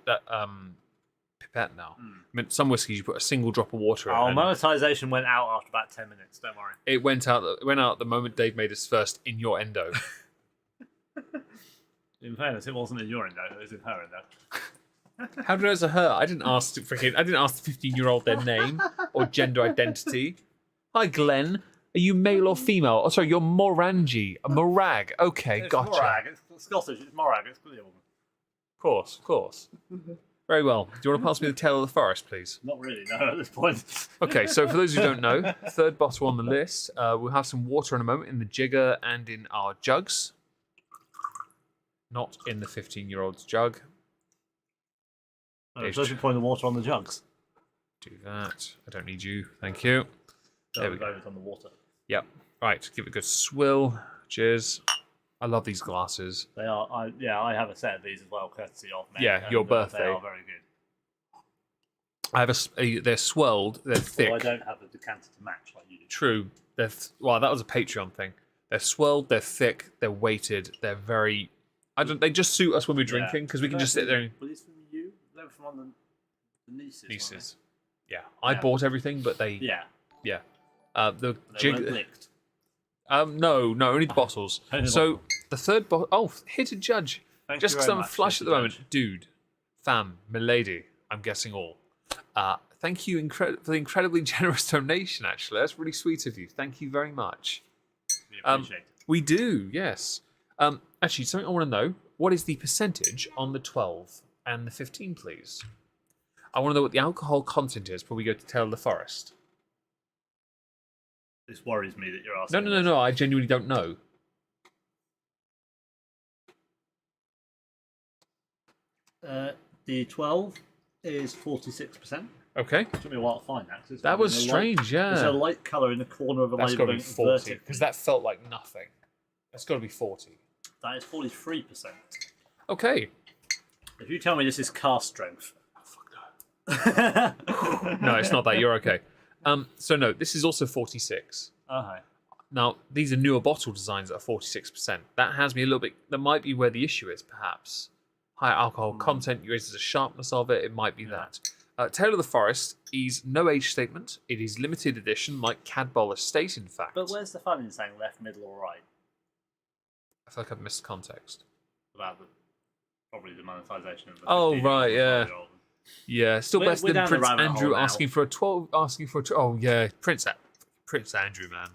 pipette now. I mean, some whiskies you put a single drop of water in. Our monetization went out after about 10 minutes, don't worry. It went out the moment Dave made his first innuendo. In fairness, it wasn't in your endo, it was in her endo. How do I know it's a her? I didn't ask the 15-year-old their name or gender identity. Hi, Glenn. Are you male or female? Oh, sorry, you're Morangie. A Morag. Okay, It's gotcha. Morag, it's Scottish, it's Morag, it's clearly a woman. Of course. Very well. Do you want to pass me the Tale of the Forest, please? Not really, no, at this point. Okay, so for those who don't know, third bottle on the list. We'll have some water in a moment in the jigger and in our jugs. Not in the 15-year-old's jug. I'm supposed to be pouring the water on the jugs. Do that. I don't need you. Thank you. There we go. On the water. Yep. Right, give it a good swill. Cheers. I love these glasses. They are, I have a set of these as well, courtesy of Meg. Yeah, your birthday. They are very good. I have they're swelled, they're thick. Well, I don't have a decanter to match like you do. True. Well, that was a Patreon thing. They're swelled, they're thick, they're weighted, they're very. They just suit us when we're drinking because we can just sit there and. Were these from you? They were from the nieces. Nieces. Yeah, I bought everything, but they. Yeah. Yeah. The They weren't licked. No, only the bottles. So the third bottle. Oh, here to judge. Thank Just you because very I'm much, flush Mr. at the moment, Judge. dude, fam, milady. I'm guessing all. Thank you for the incredibly generous donation. Actually, that's really sweet of you. Thank you very much. We appreciate it. We do, yes. Actually, something I want to know: what is the percentage on the 12 and the 15, please? I want to know what the alcohol content is before we go to Tale of the Forest. This worries me that you're asking. No. I genuinely don't know. The 12 is 46%. Okay. It took me a while to find that. 'Cause That was it's strange, There's a yeah. light colour in the corner of the That's got label. to be 40, because that felt like nothing. That's got to be 40. That is 43%. Okay. If you tell me this is cast strength. No, it's not that. You're okay. So no, this is also 46. Okay. Now, these are newer bottle designs that are 46%. That has me a little bit... That might be where the issue is, perhaps. Higher alcohol content raises the sharpness of it. It might be that. Tale of the Forest is no age statement. It is limited edition, like Cadboll Estate, in fact. But where's the fun in saying left, middle, or right? I feel like I've missed context. About probably the monetization of the. Oh, 15 right, yeah. Yeah, still We're- better we're than down the Prince rabbit Andrew hole now. asking for a 12... Oh, yeah, Prince Andrew, man.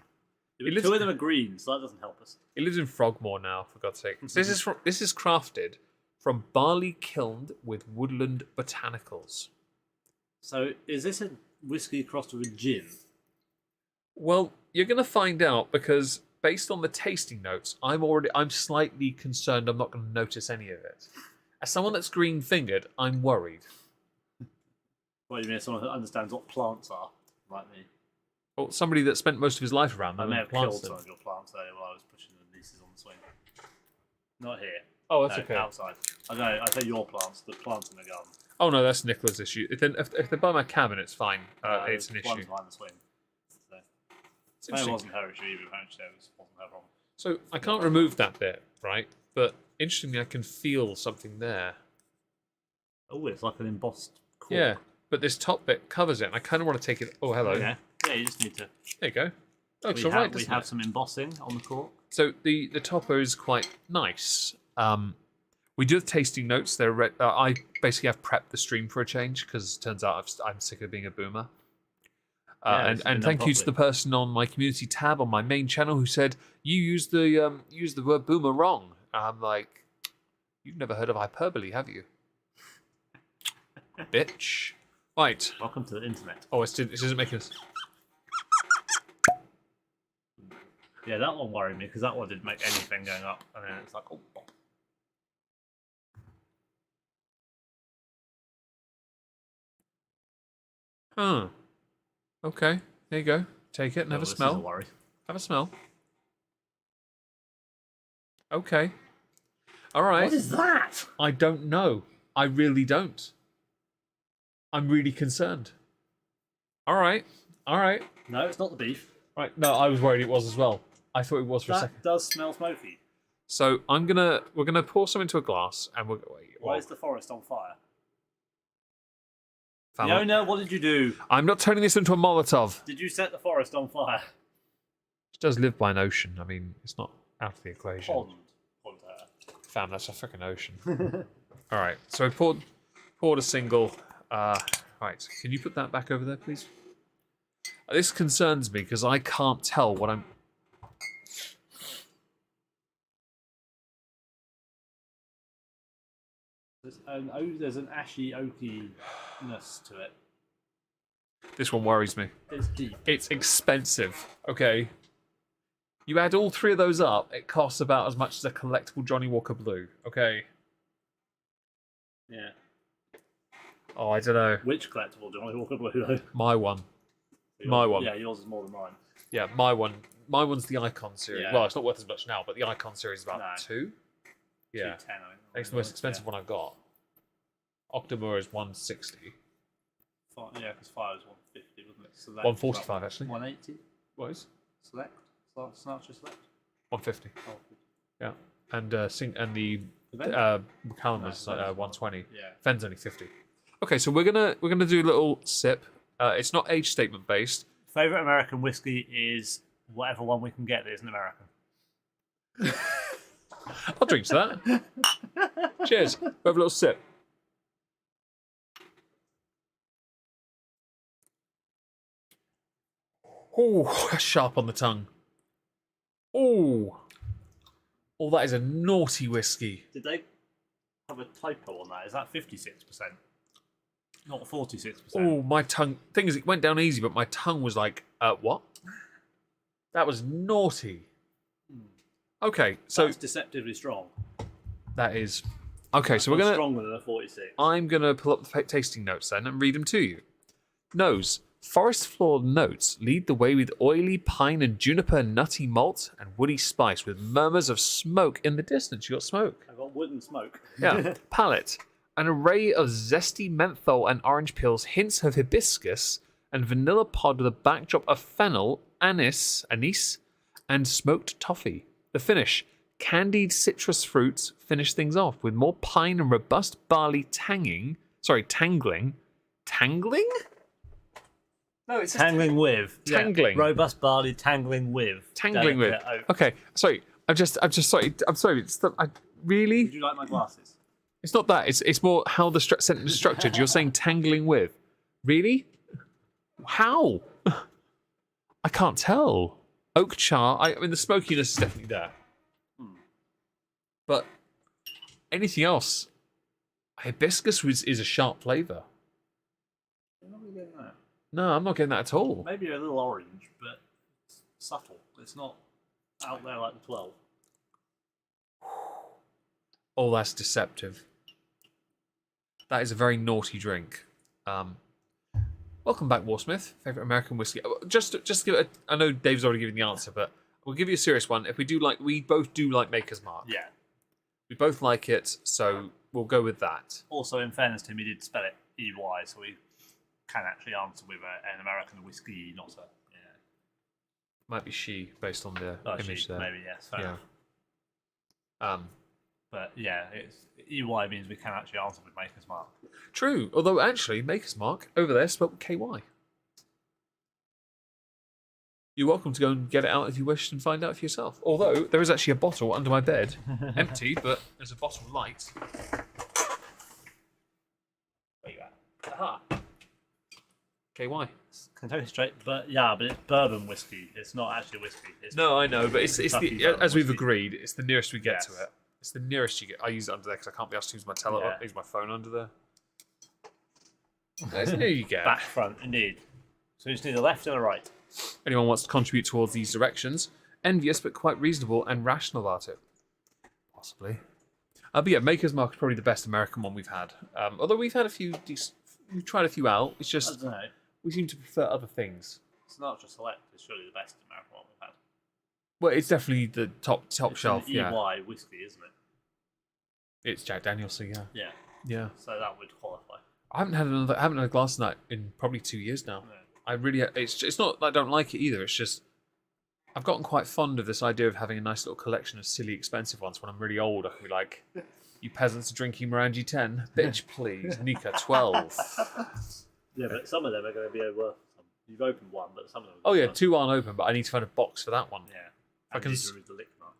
Two lives- of them are green, so that doesn't help us. He lives in Frogmore now, for God's sake. So this is crafted from barley kilned with woodland botanicals. So is this a whiskey crossed with a gin? Well, you're going to find out because based on the tasting notes, I'm slightly concerned I'm not going to notice any of it. As someone that's green fingered, I'm worried. What do you mean? Someone who understands what plants are, like me. Well, somebody that spent most of his life around I them may and have killed plants some them. of your plants earlier while I was pushing the nieces on the swing. Not here. Oh, that's No, okay. outside. I say your plants, the plants in the garden. Oh no, that's Nicola's issue. If they're by my cabin, it's fine. It's an One's issue. behind the swing. So. It's It interesting. wasn't her issue either. Apparently, it wasn't her problem. So I can't remove that bit, right? But interestingly, I can feel something there. Oh, it's like an embossed cork. Yeah, but this top bit covers it, and I kind of want to take it. Oh, hello. Yeah. Yeah, you just need to. There you go. Looks we all right, have, we doesn't have it? some embossing on the cork. So the topper is quite nice. We do have tasting notes. They're I basically have prepped the stream for a change because it turns out I'm sick of being a boomer. Yeah, it's been And done thank you to the properly. person on my community tab on my main channel who said you used the word boomer wrong. I'm like, you've never heard of hyperbole, have you? Bitch. Right. Welcome to the internet. Oh, it isn't making us. Yeah, that one worried me because that one didn't make anything going up, and then it's like, oh. Huh. Okay. There you go. Take it and have a this is smell. worry. Have a smell. Okay. All right. What is that? I don't know. I really don't. I'm really concerned. All right. All right. No, it's not the beef. Right. No, I was worried it was as well. I thought it was for a second. That does smell smoky. So we're gonna pour some into a glass and we're Why is the forest on fire? Fam, Fiona, what did you do? I'm not turning this into a Molotov. Did you set the forest on fire? It does live by an ocean. I mean, it's not out of the equation. Pond. Pond her. Fam, that's a freaking ocean. All right. So I poured a single. Right. Can you put that back over there, please? This concerns me because I can't tell what I'm. There's an ashy oakiness to it. This one worries me. It's deep. It's expensive. Okay. You add all three of those up, it costs about as much as a collectible Johnny Walker Blue. Okay. Yeah. Oh, I don't know. Which collectible do I walk up with? Though? My one. Yours- My one. Yeah, yours is more than mine. Yeah, my one. My one's the Icon series. Yeah. Well, it's not worth as much now, but the Icon series is about No. 2. Yeah. 210, I think. It's the most expensive one I've got. Octomore is 160. Yeah, because fire was 150, wasn't it? Select 145 actually. 180. What is? Select. Snatcher select. 150. Oh, Yeah. And the Event? McCallum No, was Fenn's 120. yeah. Fenn's only 50. Okay, so we're gonna do a little sip. It's not age statement based. Favorite American whiskey is whatever one we can get that isn't American. I'll drink to that. Cheers. We'll have a little sip. Oh, that's sharp on the tongue. Oh. Oh, that is a naughty whiskey. Did they have a typo on that? Is that 56%? Not 46%. Oh, my tongue. Thing is, it went down easy, but my tongue was like, what? That was naughty. Okay, so That's deceptively strong. that is. Okay, so we're That's gonna. stronger than a 46. I'm gonna pull up the tasting notes then and read them to you. Nose. Forest floor notes lead the way with oily pine and juniper nutty malt and woody spice with murmurs of smoke in the distance. You got smoke. I've got wood and smoke. Yeah. Palate. An array of zesty menthol and orange peels, hints of hibiscus and vanilla pod with a backdrop of fennel, anise, and smoked toffee. The finish: candied citrus fruits finish things off with more pine and robust barley tangling. Tangling? No, it's just Tangling with. Tangling. Yeah. Robust barley tangling with. tangling with. delicate oak. Okay, sorry. I'm just sorry. I'm sorry. Really? Would you like my glasses? It's not that. It's more how the sentence is structured. You're saying tangling with. Really? How? I can't tell. Oak char. I mean, the smokiness is definitely there. But anything else? Hibiscus is a sharp flavour. You're not really getting that. No, I'm not getting that at all. Maybe a little orange, but it's subtle. It's not out there like the 12. Oh, that's deceptive. That is a very naughty drink. Welcome back, Warsmith. Favorite American whiskey. Just give it. I know Dave's already given the answer, but we'll give you a serious one. If we both do like Maker's Mark. Yeah. We both like it, so we'll go with that. Also, in fairness to him, he did spell it EY, so we can actually answer with an American whiskey, not a. Yeah. Might be she based on the image She, there. maybe, yes. Fair enough. Yeah. But yeah, it's EY means we can actually answer with Maker's Mark. True. Although actually, Maker's Mark over there spelled with KY. You're welcome to go and get it out if you wish and find out for yourself. Although there is actually a bottle under my bed, empty, but there's a bottle light. Where you at? Aha. KY. Kentucky straight, but it's bourbon whiskey. It's not actually whiskey. It's No, I know, but it's Kentucky the bourbon as we've whiskey. agreed, it's the nearest we get Yes. to it. It's the nearest you get. I use it under there because I can't be asked to use my use my phone under there. There's near you get. Back front, indeed. So you just need a left and a right. Anyone wants to contribute towards these directions, envious but quite reasonable and rational about it. Possibly. But yeah, Maker's Mark is probably the best American one we've had. Although we've had a few we've tried a few out. It's I just don't know. we seem to prefer other things. It's not just select. It's surely the best American one we've had. Well, it's definitely the top It's shelf. an Yeah, EY whiskey, isn't it? it's Jack Daniels. So yeah, Yeah. yeah. So that would qualify. I haven't had a glass of that in probably 2 years now. No. I really, it's not that I don't like it either. It's just I've gotten quite fond of this idea of having a nice little collection of silly, expensive ones. When I'm really old, I can be like, "You peasants are drinking Morangi 10, bitch, please, Nika 12." Yeah, but some of them are going to be worth some. You've opened one, but some of them. Oh yeah, 2 aren't open, but I need to find a box for that one. Yeah. I And can these are with the lick mark.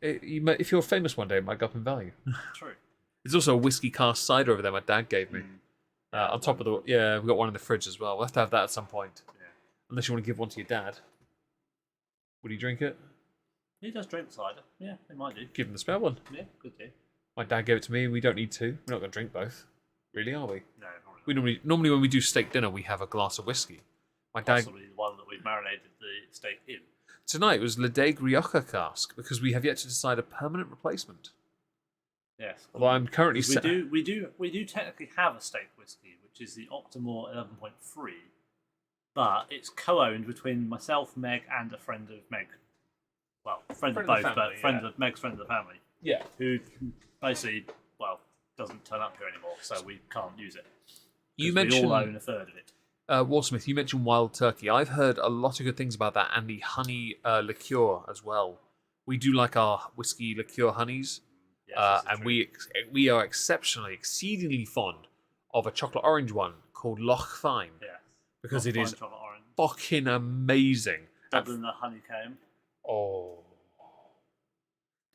If you're famous one day, it might go up in value. True. There's also a whiskey cask cider over there my dad gave me. On top of we've got one in the fridge as well. We'll have to have that at some point. Yeah. Unless you want to give one to your dad. Would he drink it? He does drink cider. Yeah, he might do. Give him the spare one. Yeah, good do. My dad gave it to me. We don't need to. We're not going to drink both. Really, are we? No, probably We normally when we do steak dinner, we have a glass of whiskey. My dad possibly the one that we've marinated the steak in. tonight was Le Deg Rioja cask because we have yet to decide a permanent replacement. Yes. Although I'm currently We do technically have a steak whiskey, which is the Octomore 11.3, but it's co-owned between myself, Meg, and a friend of Meg. Well, friend of Friend of the both, family, but friend yeah. of Meg's friend of the family, yeah. who basically, doesn't turn up here anymore, so we can't use it. You 'Cause mentioned we all own a third of it. Warsmith. You mentioned wild turkey. I've heard a lot of good things about that and the honey liqueur as well. We do like our whiskey liqueur honeys. Yes, this is And true. we are exceedingly fond of a chocolate orange one called Loch Fyne Yeah. because Not it is fine chocolate orange. fucking amazing. Dublin the honeycomb. Oh,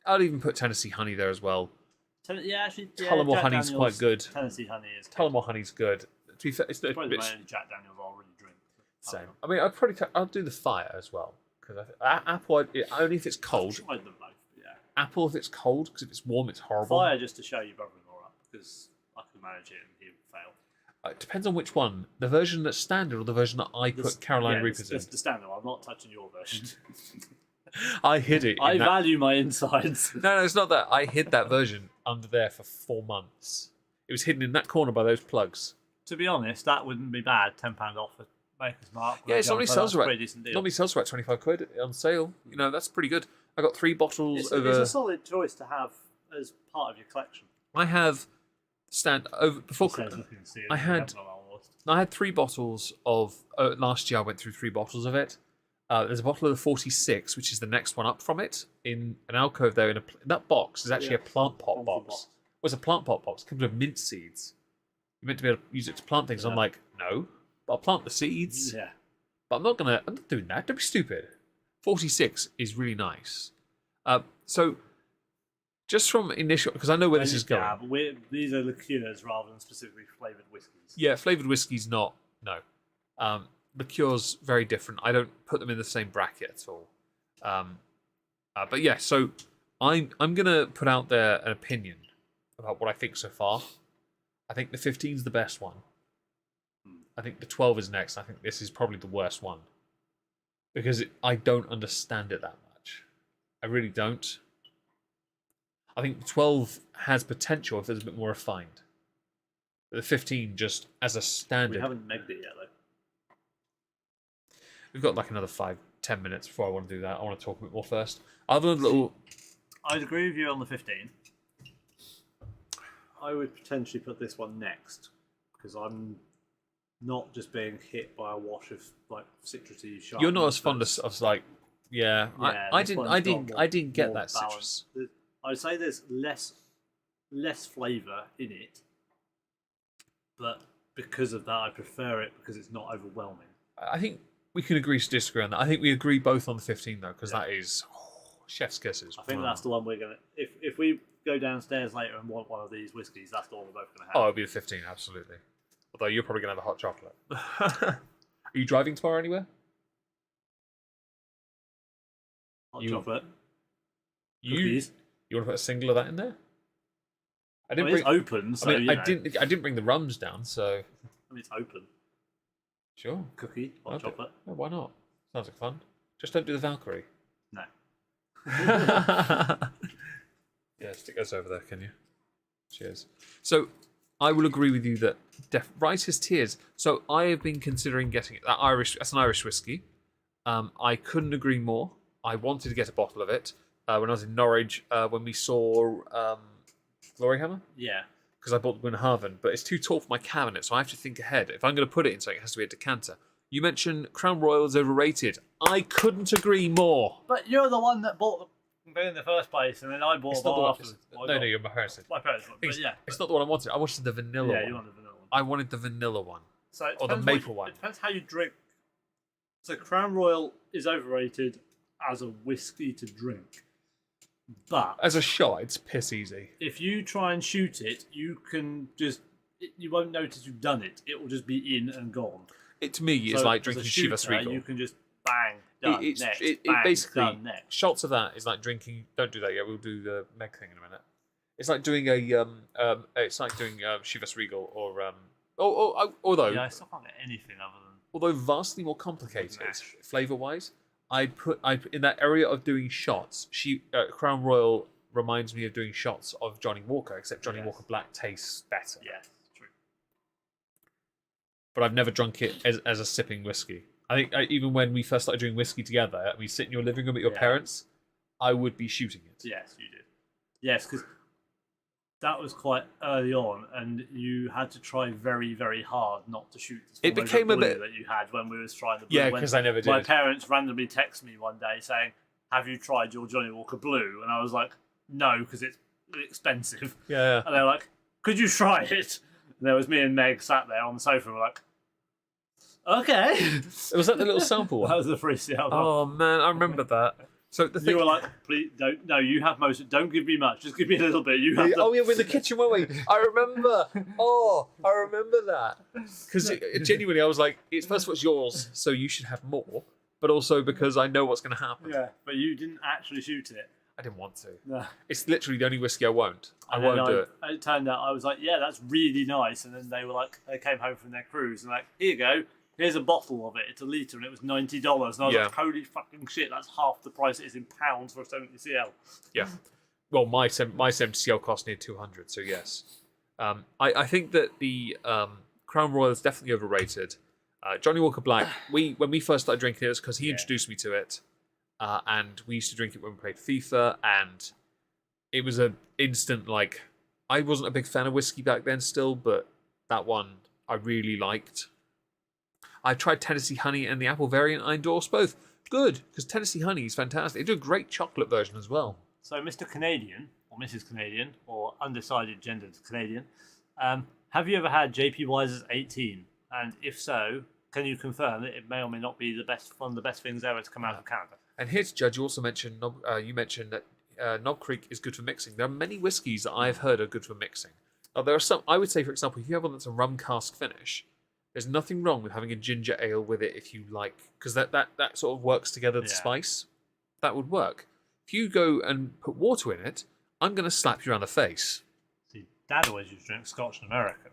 I'd even put Tennessee honey there as well. Actually, Tullamore Jack honey's Daniel's quite good. Tennessee honey is good. Tullamore honey's good. To be fair, it's a Probably bit the only Jack Daniels I'll really drink. same. I mean, I'd probably I'll do the fire as well because apple only if it's I've cold. tried them both, but yeah. Apple if it's cold because if it's warm it's horrible. Fire just to show your brother-in-law up because I could manage it and he would fail. It depends on which one. The version that's standard or the version that I put Carolina Reapers in. The standard. I'm not touching your version. I hid it. I in that- value my insides. No, it's not that. I hid that version under there for 4 months. It was hidden in that corner by those plugs. To be honest, that wouldn't be bad. £10 off at Maker's Mark. Yeah, it normally sells for for a decent deal. normally sells for about 25 quid on sale. You know, that's pretty good. I got 3 bottles It's of. a solid choice to have as part of your collection. I have before. He says, looking to see it. I had 3 bottles of last year. I went through 3 bottles of it. There's a bottle of the 46, which is the next one up from it, in an alcove there. In that box is actually a plant pot box. Well, it's a plant pot box. It comes with mint seeds. You're meant to be able to use it to plant things. I'm like, no, but I'll plant the seeds. Yeah. But I'm not doing that. Don't be stupid. 46 is really nice. So, just from initial, because I know where this is going. Yeah, but these are liqueurs rather than specifically flavoured whiskies. Yeah, flavoured whiskey's not, no. Liqueurs, very different. I don't put them in the same bracket at all. But yeah, so I'm going to put out there an opinion about what I think so far. I think the 15 is the best one. I think the 12 is next. I think this is probably the worst one. Because I don't understand it that much. I really don't. I think the 12 has potential if it's a bit more refined. But the 15 just as a standard. We haven't megged it yet, though. We've got like another 5-10 minutes before I want to do that. I want to talk a bit more first. Other little... I'd agree with you on the 15. I would potentially put this one next because I'm not just being hit by a wash of like citrusy sharp. You're not as fond of like, yeah. I didn't get that balance. citrus. I'd say there's less flavour in it, but because of that, I prefer it because it's not overwhelming. I think we can agree to disagree on that. I think we agree both on the 15 though, because that is chef's kisses. I think that's the one we're gonna. If we go downstairs later and want one of these whiskies, that's the one we're both gonna have. Oh, it'll be the 15, absolutely. Although you're probably gonna have a hot chocolate. Are you driving tomorrow anywhere? Hot chocolate. Cookies. You want to put a single of that in there? It's open. So, I didn't bring the rums down, so. I mean, it's open. Sure. Cookie, hot chocolate. Yeah, why not? Sounds like fun. Just don't do the Valkyrie. No. Yeah, stick those over there, can you? Cheers. So, I will agree with you that Rice's Tears. So, I have been considering getting it. That's an Irish whiskey. I couldn't agree more. I wanted to get a bottle of it when I was in Norwich when we saw Glory Hammer. Yeah. Because I bought the Winhaven, but it's too tall for my cabinet, so I have to think ahead. If I'm going to put it in something, it has to be a decanter. You mentioned Crown Royal is overrated. I couldn't agree more. But you're the one that bought the in the first place, and then I bought a bottle afterwards. No, you're my parents. My parents, but yeah. It's not the one I wanted. I wanted the vanilla one. Yeah, you wanted the vanilla one. I wanted the vanilla one. So or the maple one. It depends how you drink. So Crown Royal is overrated as a whiskey to drink. But as a shot, it's piss easy. If you try and shoot it, you can just... You won't notice you've done it. It will just be in and gone. It, to me, is like drinking Chivas Regal. You can just bang, done, next, bang, basically, done, next. Shots of that is like drinking... Don't do that yet. We'll do the Meg thing in a minute. It's like doing Chivas Regal or although... Yeah, I still can't get anything other than... Although vastly more complicated, flavour-wise, I'd put in that area of doing shots. Crown Royal reminds me of doing shots of Johnny Walker, except Johnny Walker Black tastes better. Yes, true. But I've never drunk it as a sipping whiskey. I think even when we first started doing whiskey together, and we sit in your living room at your parents', I would be shooting it. Yes, you did. Yes, because that was quite early on, and you had to try very, very hard not to shoot the it became a bit that you had when we was trying the blue. Yeah, because I never did. My parents randomly texted me one day saying, "Have you tried your Johnny Walker Blue?" And I was like, "No, because it's expensive." Yeah. And they're like, "Could you try it?" And there was me and Meg sat there on the sofa, and we're like, "Okay." Was that the little sample one? That was the free sample. Oh man, I remember that. So the thing you were like, "Please don't. No, you have most. Don't give me much. Just give me a little bit. You have." Oh yeah, we're in the kitchen, weren't we? I remember. Oh, I remember that. Because genuinely, I was like, "It's first of all, it's yours, so you should have more." But also because I know what's going to happen. Yeah, but you didn't actually shoot it. I didn't want to. No. It's literally the only whiskey I won't. I won't do it. It turned out I was like, "Yeah, that's really nice." And then they were like, they came home from their cruise and like, "Here you go. Here's a bottle of it. It's a litre and it was $90." And I was like, holy fucking shit, that's half the price it is in pounds for a 70cl. Yeah. Well, my 70cl cost near 200, so yes. I think that the Crown Royal is definitely overrated. Johnny Walker Black, when we first started drinking it, it was because he introduced me to it. And we used to drink it when we played FIFA, and it was an instant, like, I wasn't a big fan of whiskey back then still, but that one I really liked. I tried Tennessee Honey and the apple variant. I endorse both. good because Tennessee Honey is fantastic. They do a great chocolate version as well. So, Mr. Canadian, or Mrs. Canadian, or undecided gendered Canadian, have you ever had JP Wiser's 18? And if so, can you confirm that it may or may not be one of the best things ever to come out of Canada? And here to judge, you also mentioned that Knob Creek is good for mixing. There are many whiskies that I've heard are good for mixing. Now, there are some. I would say, for example, if you have one that's a rum cask finish, there's nothing wrong with having a ginger ale with it if you like, because that sort of works together. The spice that would work. If you go and put water in it, I'm going to slap you around the face. See, Dad always used to drink Scotch and American.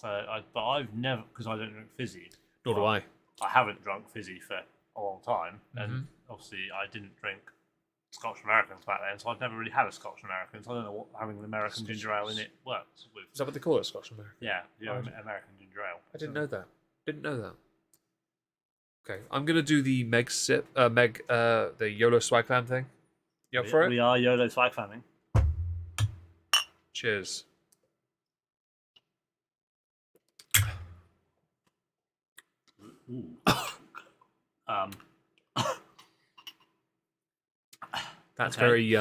But I've never, because I don't drink fizzy. Nor do I. I haven't drunk fizzy for a long time, and obviously I didn't drink Scotch Americans back then, so I've never really had a Scotch American. So I don't know what having an American ginger ale in it works with. Is that what they call it, Scotch American? Yeah, American ginger ale. I didn't know that. Okay, I'm gonna do the the YOLO swag fan thing. You up for it? We are YOLO swag fanning. Cheers. Ooh. That's Okay. very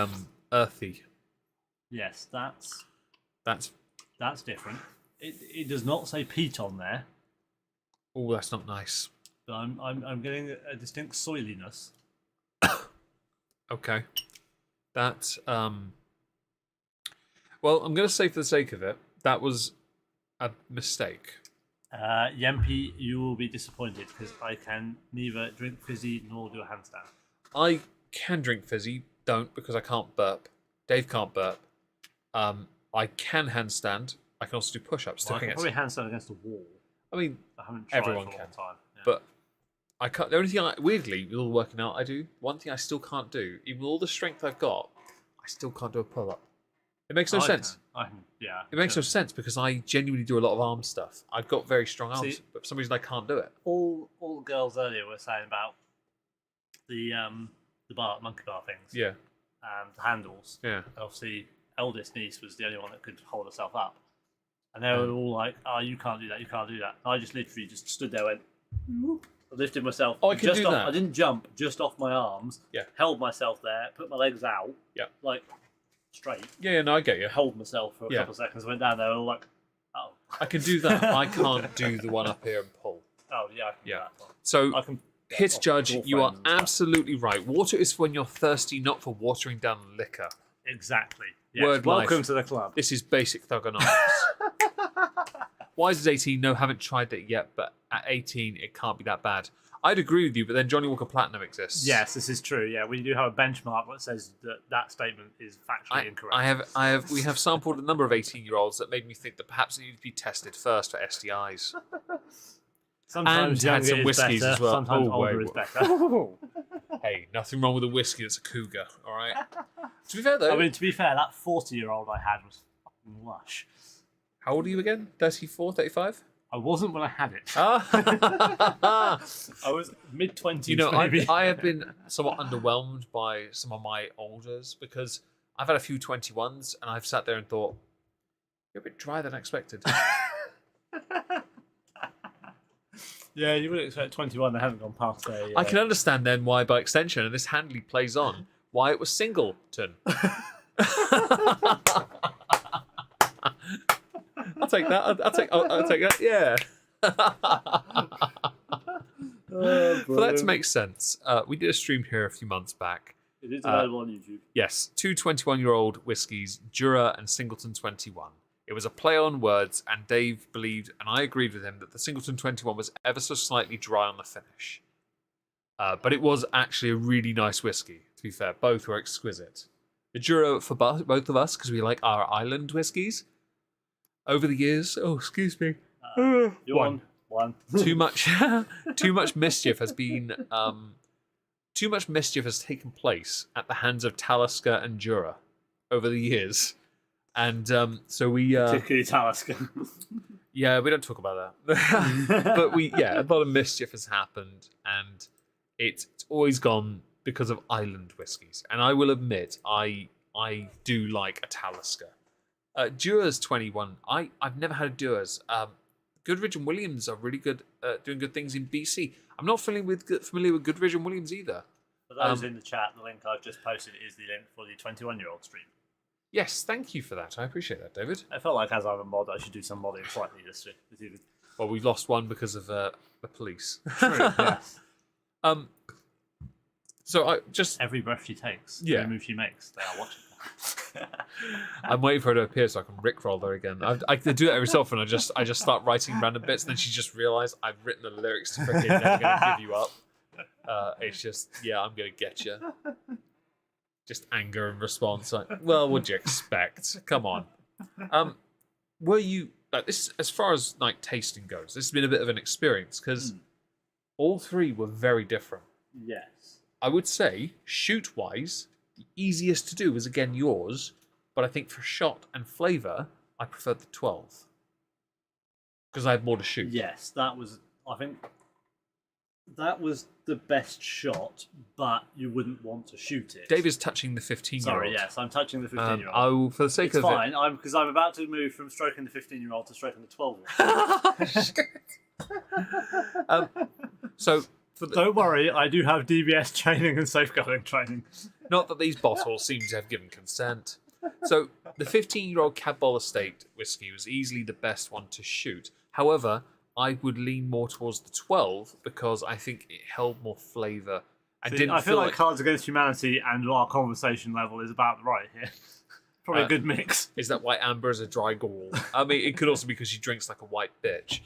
earthy. Yes, that's That's different. It does not say peat on there, oh, that's not nice. but I'm getting a distinct soiliness. Okay, that well, I'm gonna say for the sake of it, that was a mistake. Yempi, you will be disappointed because I can neither drink fizzy nor do a handstand. I can drink fizzy, don't because I can't burp. Dave can't burp. I can handstand. I can also do push-ups. Well, I can probably handstand against a wall. I mean, I haven't tried everyone for a long can. time. Yeah. but I can't. The only thing, weirdly, with all the working out I do, one thing I still can't do, even with all the strength I've got, I still can't do a pull-up. It makes no sense. I can, yeah. It makes no sense because I genuinely do a lot of arm stuff. I've got very strong arms, See, but for some reason I can't do it. All the girls earlier were saying about the monkey bar things. Yeah, And the handles. yeah. Obviously, eldest niece was the only one that could hold herself up. And they were all like, "Oh, you can't do that. You can't do that." And I just literally just stood there, went, I lifted myself. Oh, I can just do off, that. I didn't jump, just off my arms. Yeah. Held myself there, put my legs out. Yeah. Like straight. Yeah, no, I get you. Held myself for a Yeah. couple of seconds. Went down there, all like, oh. I can do that. I can't do the one up here and pull. Oh yeah. I can do Yeah. that one. So, I can. hit judge, your you are friends and stuff. absolutely right. Water is when you're thirsty, not for watering down liquor. Exactly. Yes. Word Welcome life. to the club. This is basic thugonomics. Wise is 18. No, haven't tried it yet, but at 18, it can't be that bad. I'd agree with you, but then Johnny Walker Platinum exists. Yes, this is true. Yeah, we do have a benchmark that says that statement is factually incorrect. We have sampled a number of 18-year-olds that made me think that perhaps they need to be tested first for STIs. Sometimes and had younger some is whiskies better, as well. Sometimes Oh, older wait, is better. Hey, nothing wrong with a whiskey that's a cougar, all right? To be fair, though, I mean, to be fair, that 40-year-old I had was fucking lush. how old are you again? 34, 35? I wasn't when I had it. Ah. I was mid-20s, You know, maybe. I have been somewhat underwhelmed by some of my olders because I've had a few 21s and I've sat there and thought, you're a bit drier than expected. Yeah, you wouldn't expect 21 that haven't gone past a... I can understand then why, by extension, and this handily plays on, why it was Singleton. I'll take that. I'll take that. Yeah. For that to make sense, we did a stream here a few months back. It is available on YouTube. Yes, two 21-year-old whiskies, Jura and Singleton 21. It was a play on words, and Dave believed, and I agreed with him, that the Singleton 21 was ever so slightly dry on the finish. But it was actually a really nice whiskey, to be fair. Both were exquisite. The Jura for both of us, because we like our island whiskies. Over the years, You're on one. too much mischief has been too much mischief has taken place at the hands of Talisker and Jura over the years, and so we Particularly Talisker. yeah, we don't talk about that. But a lot of mischief has happened, and it's always gone because of island whiskies. And I will admit, I do like a Talisker. Dewar's 21. I've never had a Dewar's. Goodrich and Williams are really good doing good things in BC. I'm not familiar with Goodridge and Williams either. For those in the chat, the link I've just posted is the link for the 21-year-old stream. Yes, thank you for that. I appreciate that, David. I felt like as I'm a mod, I should do some modding slightly this evening. Well, we've lost one because of the police. True, yes. So I just Every breath she takes, Yeah. every move she makes, they are watching. I'm waiting for her to appear so I can rickroll her again. I do that every so often. I just start writing random bits, and then she just realised I've written the lyrics to freaking Never Gonna Give You Up. It's just, yeah, I'm gonna get you. Just anger and response. Like, well, what'd you expect? Come on. Were you like this? As far as like tasting goes, this has been a bit of an experience because all three were very different. Yes. I would say, shoot-wise, the easiest to do was again yours, but I think for shot and flavour, I preferred the 12 because I had more to shoot. Yes, I think that was the best shot, but you wouldn't want to shoot it. David's touching the 15-year-old. Sorry, yes, I'm touching the 15-year-old. Oh, for the sake It's of fine, because I'm about to move from stroking the 15-year-old to stroking the 12-year-old. So, for the, Don't worry, I do have DBS training and safeguarding training. not that these bottles seem to have given consent. So, the 15-year-old Cadboll Estate whiskey was easily the best one to shoot. However, I would lean more towards the 12 because I think it held more flavour. I feel like Cards Against Humanity and our conversation level is about right here. Probably a good mix. Is that why Amber is a dry gall? I mean, it could also be because she drinks like a white bitch.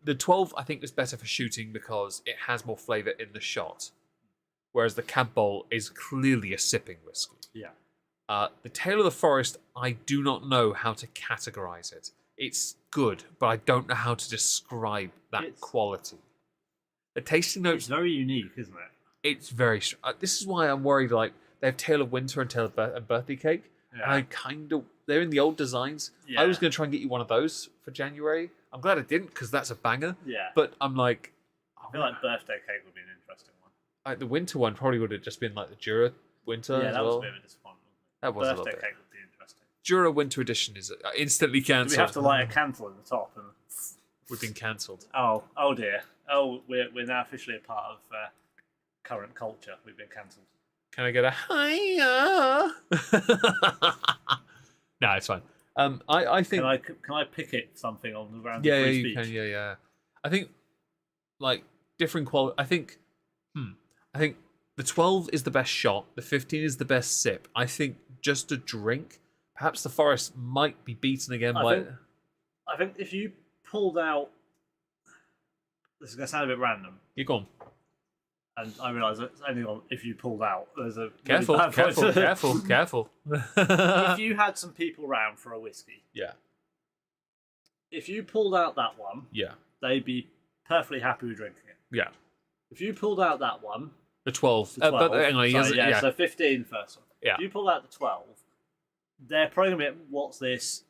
The 12, I think, is better for shooting because it has more flavour in the shot. Whereas the Cadboll is clearly a sipping whiskey. Yeah. The Tale of the Forest, I do not know how to categorise it. It's good, but I don't know how to describe that quality. The tasting notes... It's very unique, isn't it? It's very... this is why I'm worried, like, they have Tale of Winter and Tale of and Birthday Cake. Yeah. And I kind of... They're in the old designs. Yeah. I was going to try and get you one of those for January. I'm glad I didn't, because that's a banger. Yeah. But I'm like... I feel like Birthday Cake would be an interesting one. Like, the winter one probably would have just been like the Jura Winter Yeah, as that well. was a bit of a disappointment. That was a Birthday little bit. Cake would be interesting. Jura Winter Edition is instantly Do cancelled. we have to light a candle in the top? And... We've been cancelled. Oh dear. Oh, we're now officially a part of current culture. We've been cancelled. Can I get a hiya? No, it's fine. I think... Can I picket something on the ground Yeah, of free you speech? can. Yeah. I think like different quality. I think the 12 is the best shot. The 15 is the best sip. I think just a drink. Perhaps the Forest might be beaten again by. I think if you pulled out, this is going to sound a bit random, You're gone. and I realise it's only on if you pulled out. There's a Careful, really bad point. careful. If you had some people round for a whiskey, Yeah. if you pulled out that one, Yeah. they'd be perfectly happy with drinking it. Yeah. If you pulled out that one, The 12. the 12 but hang on, he sorry, has, yeah, yeah. so 15 first one. Yeah. If you pulled out the 12, they're probably going to be, what's this?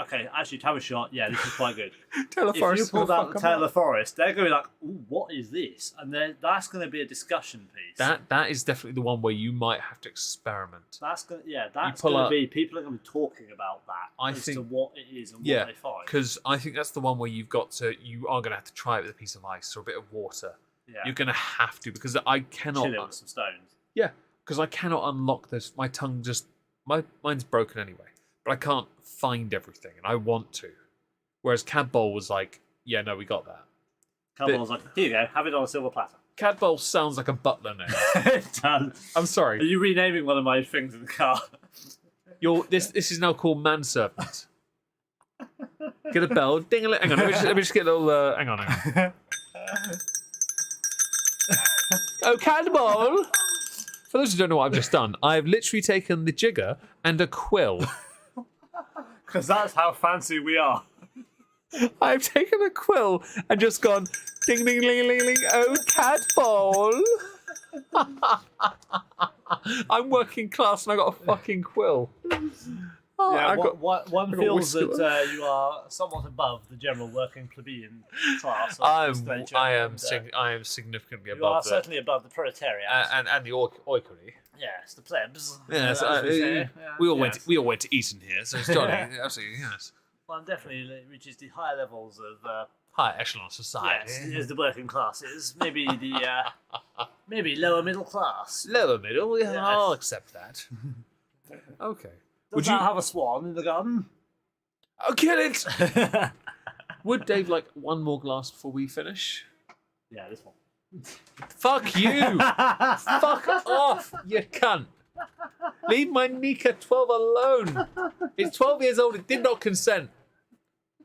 Okay, actually, to have a shot, yeah, this is quite good. Tale of If Forest you is gonna pulled out fuck the 'em Tale up. of the Forest, they're going to be like, ooh, what is this? And that's going to be a discussion piece. That is definitely the one where you might have to experiment. That's going to pull out- be, people are going to be talking about that I as think- to what it is and what Yeah, they find. because I think that's the one where you are going to have to try it with a piece of ice or a bit of water. Yeah. You're going to have to because I cannot. Chill it with some stones. Yeah, because I cannot unlock this. My tongue mine's broken anyway, but I can't find everything, and I want to. Whereas Cadboll was like, yeah, no, we got that. Cadboll was like, here you go, have it on a silver platter. Cadboll sounds like a butler now. It does. I'm Are sorry. you renaming one of my things in the car? This is now called manservant. Get a bell, ding a ling. Hang on, let me just get a little. Hang on. Oh, Cadboll! For those who don't know what I've just done, I've literally taken the jigger and a quill. Because that's how fancy we are. I've taken a quill and just gone ding ding ling ling ling. Oh, Cadboll! I'm working class and I got a fucking quill. Oh, Yeah, I got- one got feels whisker. that you are somewhat above the general working plebeian class. Of I this nature, am and, I am significantly you are above that. certainly above the proletariat. And the oikory. Yes, the plebs. Yes, as we say. Yeah, we all yes. went to Eton here, so it's jolly. Absolutely, yes. One definitely reaches the higher levels of high echelon society. Yes, it is the working classes. Maybe the maybe lower middle class. Lower middle, yeah, Yes. I'll accept that. Okay. Does that have a swan in the garden? I'll kill it. Would Dave like one more glass before we finish? Yeah, this one. Fuck you! Fuck off, you cunt! Leave my Nika 12 alone. It's 12 years old. It did not consent.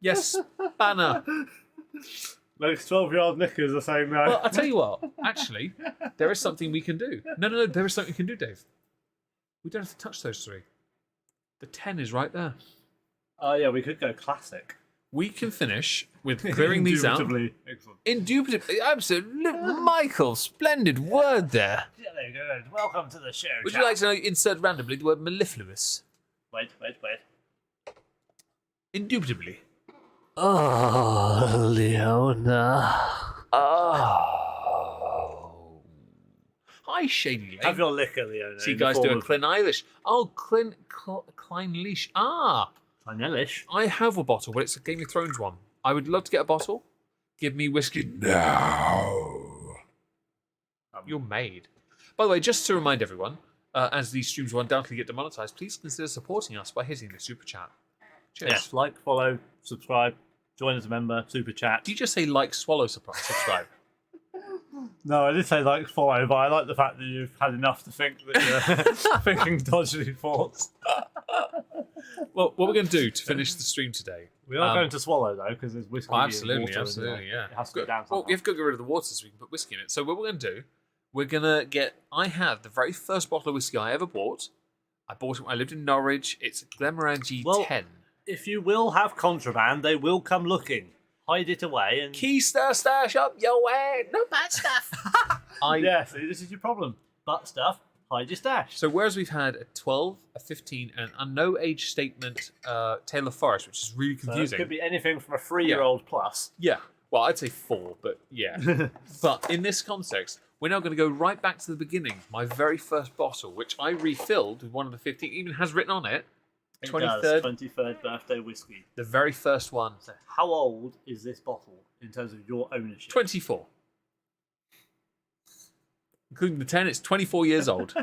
Yes, Banner. Those 12-year-old knickers are saying no. Well, I'll tell you what. Actually, there is something we can do. No. There is something we can do, Dave. We don't have to touch those three. The 10 is right there. Oh yeah, we could go classic. We can finish with clearing these out. Indubitably. Excellent. Indubitably. Absolutely. Michael, splendid word there. Yeah, there you go. Welcome to the show. Would you like to insert randomly the word mellifluous? Wait. Indubitably. Oh, Leona. Oh. Hi, Shady Lane. Have your liquor, Leona. See, in the guys do form a of Klein Eilish. Oh, Klein Leash. Ah, Vanillish. I have a bottle, but it's a Game of Thrones one. I would love to get a bottle. Give me whiskey now. You're made. By the way, just to remind everyone, as these streams will undoubtedly get demonetized, please consider supporting us by hitting the super chat. Cheers. Yes, like, follow, subscribe, join as a member, super chat. Did you just say like, swallow, subscribe? No, I did say like, follow, but I like the fact that you've had enough to think that you're thinking dodgy thoughts. Well, what we're going to do to finish the stream today. We are going to swallow though, because there's whiskey. Oh, and absolutely, water absolutely, yeah. It has to go down. Well, we have to get rid of the water so we can put whiskey in it. So what we're going to do, we're going to get... I have the very first bottle of whiskey I ever bought. I bought it when I lived in Norwich. It's a Glenmorangie 10. If you will have contraband, they will come looking. Hide it away and... Keister stash up your way. No bad stuff. Yeah, see, this is your problem. Butt stuff, hide your stash. So whereas we've had a 12, a 15, and a no age statement Taylor Forest, which is really So confusing. it could be anything from a 3-year-old plus. Yeah. Well, I'd say 4, but yeah. But in this context, we're now going to go right back to the beginning. My very first bottle, which I refilled with one of the 15, even has written on it, It 23rd. does, 23rd birthday whiskey. The very first one. So how old is this bottle in terms of your ownership? 24. Including the 10, it's 24 years old.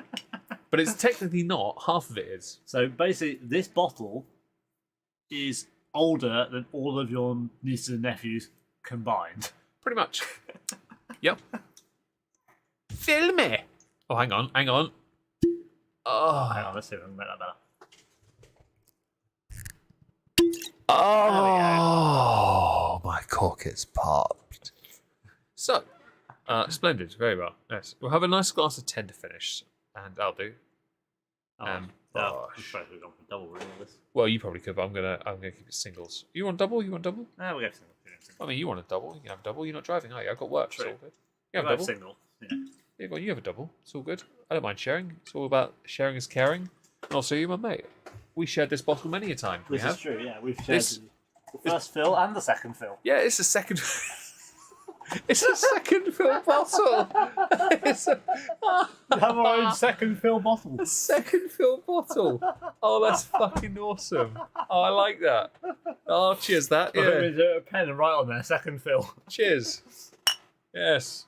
But it's technically not. Half of it is. So basically, this bottle is older than all of your nieces and nephews combined. Pretty much. Yep. Fill me. Oh, hang on. Hang Oh, on, let's see if I can make that better. Oh, my cork is popped. so, splendid. Very well. Yes. We'll have a nice glass of 10 to finish. And I'll do. I'm Bosh. supposed to have gone for double really this. Well, you probably could, but I'm gonna keep it singles. You want double? You want double? No, we'll go single. I mean, you want a double? You can have double. You're not driving, are you? I've got work. It's True. all good. You have We'll a double. single. Yeah. Yeah, go on, you have a double. It's all good. I don't mind sharing. It's all about sharing is caring. And also, you're my mate. We shared this bottle many a time. We This have. is true, yeah. We've shared This- the first fill and the second fill. Yeah, it's a second. It's a second fill bottle. It's a We have our own second fill bottle. second fill bottle. Oh, that's fucking awesome. Oh, I like that. Oh, cheers, that. Yeah. Yeah. With a pen and write on there, second fill. Cheers. Yes.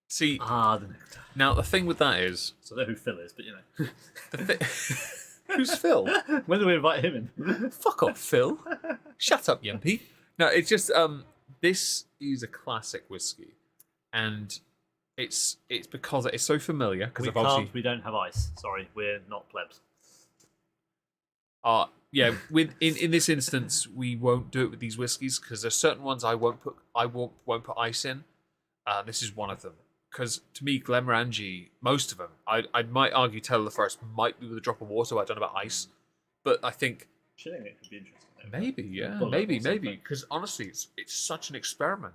See, Ah, the nectar. now the thing with that is, So I don't know who Phil is, but you know. the who's Phil? When do we invite him in? Fuck off, Phil. Shut up, Yumpy. No, it's just this is a classic whiskey, and it's because it's so familiar. Because We I've obviously we don't have ice. Sorry, we're not plebs. yeah. In this instance, we won't do it with these whiskies because there's certain ones I won't put put ice in. This is one of them. Because to me, Glenmorangie, most of them, I might argue Taylor Forest might be with a drop of water. I don't know about ice, but I think Chilling it could be interesting. maybe, yeah, Bullet maybe. or something. Because honestly, it's such an experiment.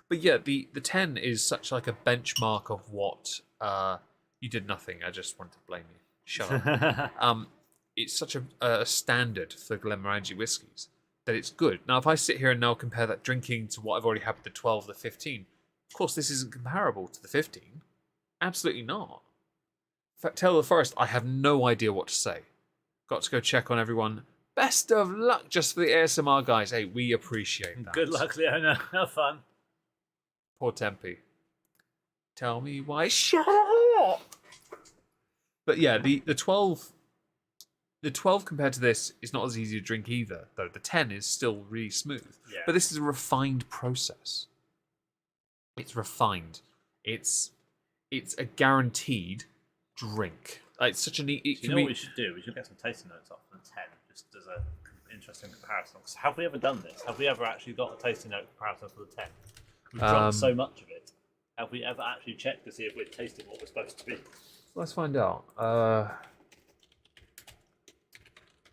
But yeah, the 10 is such like a benchmark of what you did nothing. I just want to blame you. Shut up. It's such a standard for Glenmorangie whiskies that it's good. Now, if I sit here and now compare that drinking to what I've already had with the 12, the 15, of course, this isn't comparable to the 15. Absolutely not. In fact, Taylor Forest, I have no idea what to say. Got to go check on everyone. Best of luck just for the ASMR guys. Hey, we appreciate that. Good luck, Leona. Have fun. Poor Tempe. Tell me why. Shut up! But yeah, the 12 compared to this is not as easy to drink either, though the 10 is still really smooth. Yeah. But this is a refined process. It's refined. It's a guaranteed drink. Like, it's such a neat. You know what we should do? We should get some tasting notes off the 10, just as an interesting comparison. 'Cause have we ever done this? Have we ever actually got a tasting note comparison for the 10? We've drunk so much of it. Have we ever actually checked to see if we're tasting what we're supposed to be? Let's find out. I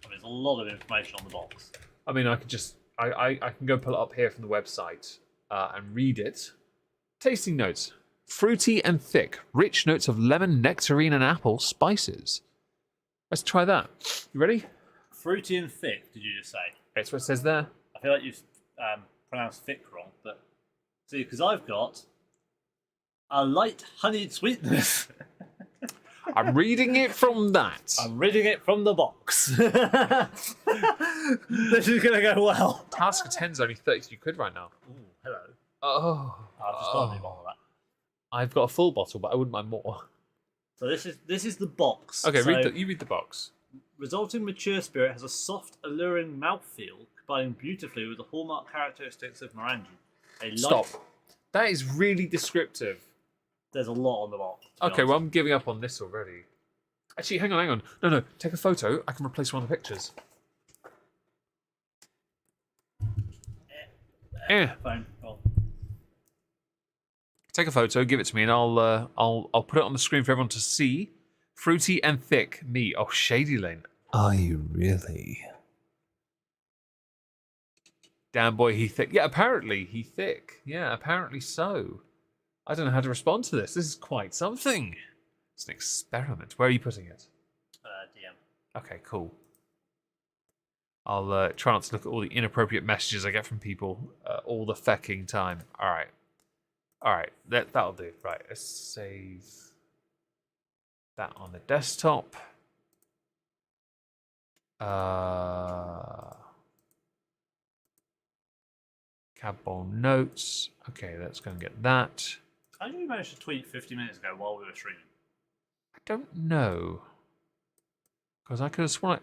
mean, there's a lot of information on the box. I mean, I could just I can go pull it up here from the website and read it. Tasting notes: fruity and thick, rich notes of lemon, nectarine, and apple spices. Let's try that. You ready? Fruity and thick, did you just say? That's what it says there. I feel like you've pronounced thick wrong, but see, because I've got a light honeyed sweetness. I'm reading it from that. I'm reading it from the box. This is going to go well. Task of 10's only 32 quid right now. Ooh, hello. Oh. I've just got a new bottle of that. I've got a full bottle, but I wouldn't mind more. So this is the box. Okay, so, you read the box. Resulting mature spirit has a soft, alluring mouthfeel, combining beautifully with the hallmark characteristics of Morangie. Stop. That is really descriptive. There's a lot on the box. Okay, well, I'm giving up on this already. Actually, hang on. No, take a photo. I can replace one of the pictures. Yeah. Fine. Well, Take a photo, give it to me, and I'll put it on the screen for everyone to see. Fruity and thick, me. Oh, Shady Lane. Are you really? Damn boy, he thick. Yeah, apparently he thick. Yeah, apparently so. I don't know how to respond to this. This is quite something. It's an experiment. Where are you putting it? DM. Okay, cool. I'll try not to look at all the inappropriate messages I get from people all the fecking time. All right. That'll do. Right, let's save that on the desktop. Cabbon notes. Okay, let's go and get that. How did you manage to tweet 50 minutes ago while we were streaming? I don't know. Because I could have sworn...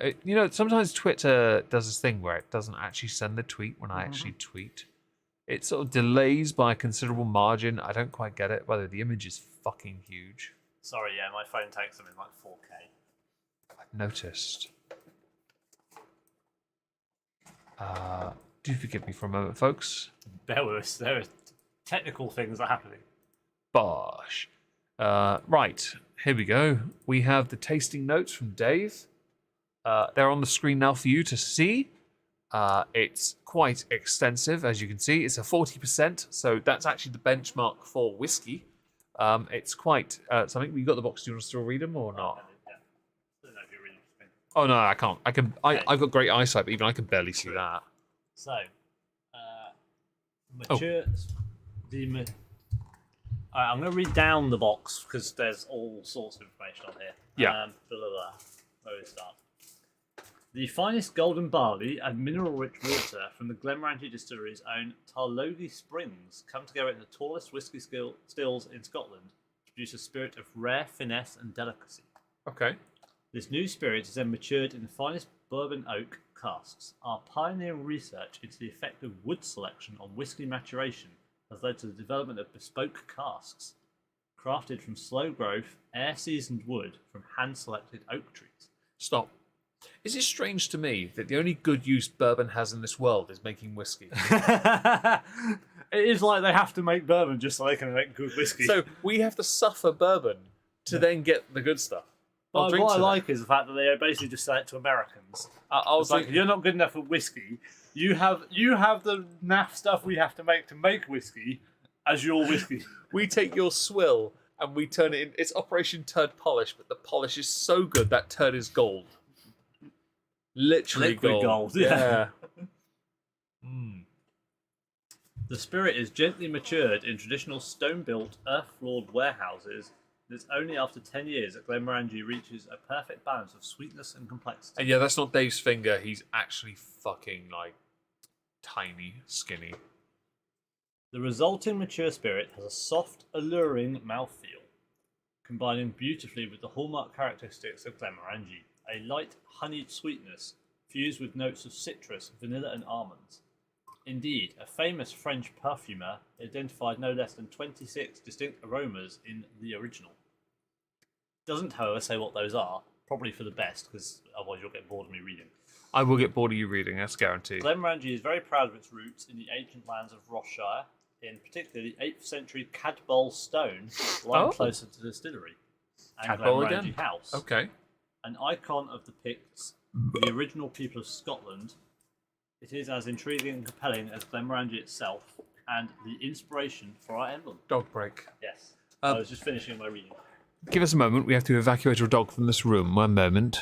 sometimes Twitter does this thing where it doesn't actually send the tweet when I actually tweet. It sort of delays by a considerable margin. I don't quite get it. Whether the image is fucking huge. Sorry, yeah, my phone takes them in like 4K. I've noticed. Do forgive me for a moment, folks. Bear with us. There are technical things that are happening. Bosh. Right, here we go. We have the tasting notes from Dave. They're on the screen now for you to see. It's quite extensive, as you can see. It's a 40%, so that's actually the benchmark for whiskey. It's quite something. You got the box. Do you want to still read them or not? Yeah. I don't know if you're really listening. Oh no, I can't. I've got great eyesight, but even I can barely see that. So, mature. Alright, I'm going to read down the box because there's all sorts of information on here. Yeah. Where do we start? The finest golden barley and mineral-rich water from the Glenmorangie distillery's own Tarlogie Springs come together in the tallest whiskey stills in Scotland to produce a spirit of rare finesse and delicacy. Okay. This new spirit is then matured in the finest bourbon oak casks. Our pioneering research into the effect of wood selection on whiskey maturation has led to the development of bespoke casks, crafted from slow growth, air-seasoned wood from hand-selected oak trees. Stop. Is it strange to me that the only good use bourbon has in this world is making whiskey? It is like they have to make bourbon just so they can make good whiskey. So we have to suffer bourbon to then get the good stuff. But what I like is the fact that they basically just sell it to Americans. I was It's like, you're not good enough for whiskey. You have the naff stuff we have to make whiskey as your whiskey. we take your swill and we turn it in. It's Operation Turd Polish, but the polish is so good that turd is gold. Literally Liquid gold, yeah. Mm. The spirit is gently matured in traditional stone-built, earth-floored warehouses It's only after 10 years that Glenmorangie reaches a perfect balance of sweetness and complexity. And yeah, that's not Dave's finger. He's actually fucking like tiny, skinny. The resulting mature spirit has a soft, alluring mouthfeel, combining beautifully with the hallmark characteristics of Glenmorangie, a light, honeyed sweetness fused with notes of citrus, vanilla, and almonds. Indeed, a famous French perfumer identified no less than 26 distinct aromas in the original. Doesn't, however, say what those are, probably for the best, because otherwise you'll get bored of me reading. I will get bored of you reading, that's guaranteed. Glenmorangie is very proud of its roots in the ancient lands of Rossshire, in particular the 8th century Cadboll stone lying closer to the distillery, and Cadboll Glenmorangie again? House, Okay. an icon of the Picts, the original people of Scotland. It is as intriguing and compelling as Glenmorangie itself, and the inspiration for our emblem. Dog break. Yes. I was just finishing my reading. Give us a moment. We have to evacuate your dog from this room. One moment.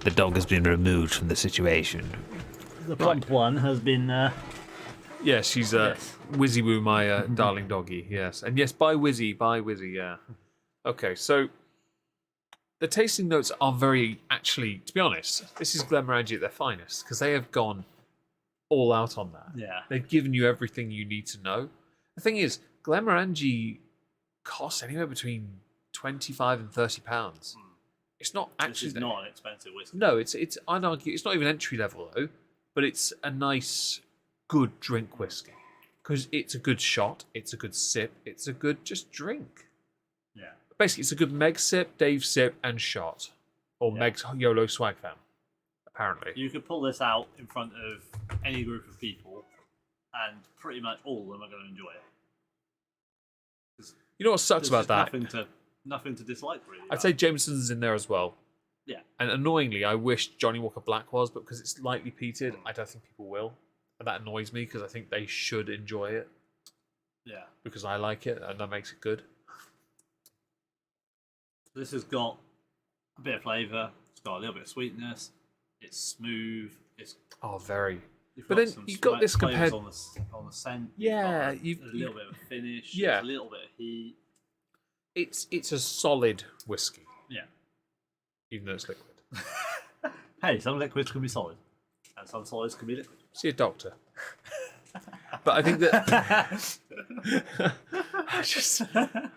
The dog has been removed from the situation. The plump one has been. Yes, she's Yes. Wizzy Woo, my darling doggy. Yes, and yes, bye Wizzy, yeah. Okay, so the tasting notes are very, actually, to be honest, this is Glenmorangie at their finest because they have gone all out on that. Yeah. They've given you everything you need to know. The thing is, Glenmorangie costs anywhere between £25 and £30. It's not This actually is not an expensive whiskey. No, it's I'd argue it's not even entry level though, but it's a nice, good drink whiskey because it's a good shot, it's a good sip, it's a good just drink. Yeah. Basically, it's a good Meg sip, Dave sip, and shot, or Yeah. Meg's YOLO swag fam. Apparently, You could pull this out in front of any group of people, and pretty much all of them are going to enjoy it. you know what sucks There's about just that? nothing to dislike, really. I'd say Jameson's in there as well. Yeah. And annoyingly, I wish Johnny Walker Black was, but because it's lightly peated, I don't think people will. And that annoys me because I think they should enjoy it Yeah. because I like it and that makes it good. This has got a bit of flavour. It's got a little bit of sweetness. It's smooth. It's Oh, very. you've But got then some you've got this flavours compared- on the scent. Yeah, you've got a little bit of a finish. Yeah. There's a little bit of heat. It's a solid whiskey, Yeah. even though it's liquid. Hey, some liquids can be solid, and some solids can be liquid. See a doctor. But I think that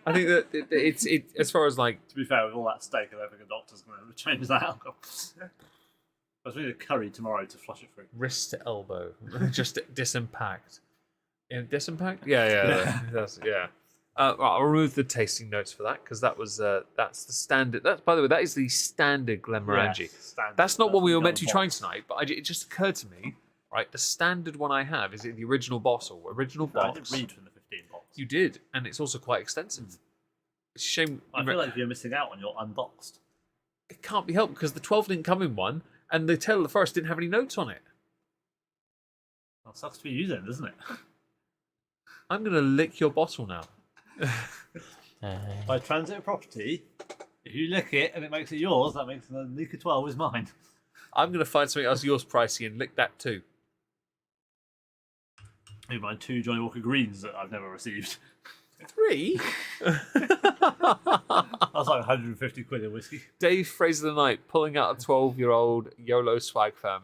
I think that it's as far as like To be fair, with all that steak, I don't think a doctor's going to change that alcohol. I was making a curry tomorrow to flush it through. wrist to elbow, just disimpact. In disimpact? Yeah. That's, yeah. Right, I'll remove the tasting notes for that because that was that's the standard. That's by the way, that is the standard Glenmorangie. Yes, standard. That's not what we were the meant to be other trying box. tonight, but it just occurred to me. Right, the standard one I have is in the original bottle, original I box. did read from the 15 box. You did, and it's also quite extensive. It's a shame. I feel like you're missing out on your unboxed. It can't be helped because the 12 didn't come in one, and the Tale of the Forest didn't have any notes on it. Well, sucks for you then, doesn't it? I'm gonna lick your bottle now. By transitive property, if you lick it and it makes it yours, that makes the Nika 12 is mine. I'm gonna find something else yours pricey and lick that too. Maybe my 2 Johnny Walker Greens that I've never received. 3? That's like 150 quid in whiskey. Dave Fraser the Knight pulling out a 12-year-old YOLO swag fam.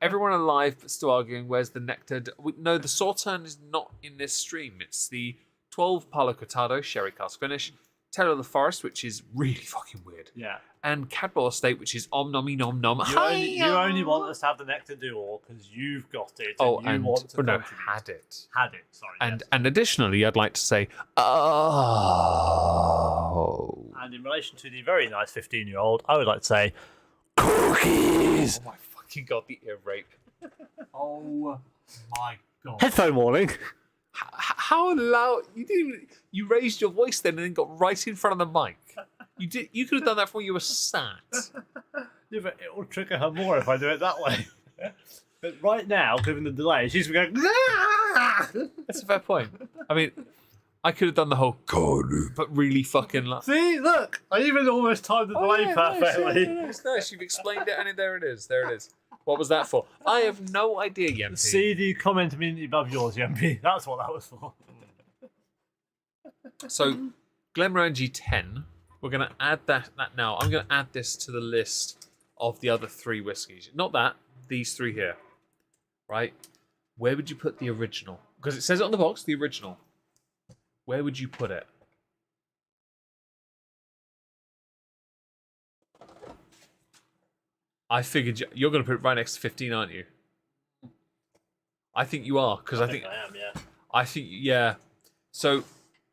Everyone alive but still arguing where's the nectar. No, the Sauterne is not in this stream. It's the 12 Palo Cortado sherry cask finish, Tail of the Forest, which is really fucking weird. Yeah. And Cadwell Estate, which is om nommy nom nom. You only want us to have the nectar do all because you've got it. Oh, and you want to contribute. had it. Had it. Sorry. And yes. and additionally, I'd like to say, oh. And in relation to the very nice 15-year-old, I would like to say, cookies. Oh my fucking god, the ear rape. Oh my god. Headphone warning. How loud you raised your voice then and then got right in front of the mic. You could have done that before you were sat. Yeah, but it will trigger her more if I do it that way. But right now, given the delay, she's going. That's a fair point. I mean, I could have done the whole god, but really fucking loud. See, look, I even almost timed the delay perfectly. It's nice. You've explained it, and there it is. There it is. What was that for? I have no idea, Yempi. See the comment immediately above yours, Yempi. That's what that was for. So, Glenmorangie 10. We're going to add that now. I'm going to add this to the list of the other 3 whiskies. Not that. These 3 here. Right? Where would you put the original? Because it says it on the box, the original. Where would you put it? I figured you're going to put it right next to 15, aren't you? I think you are, because I think I am, yeah. I think, yeah. So,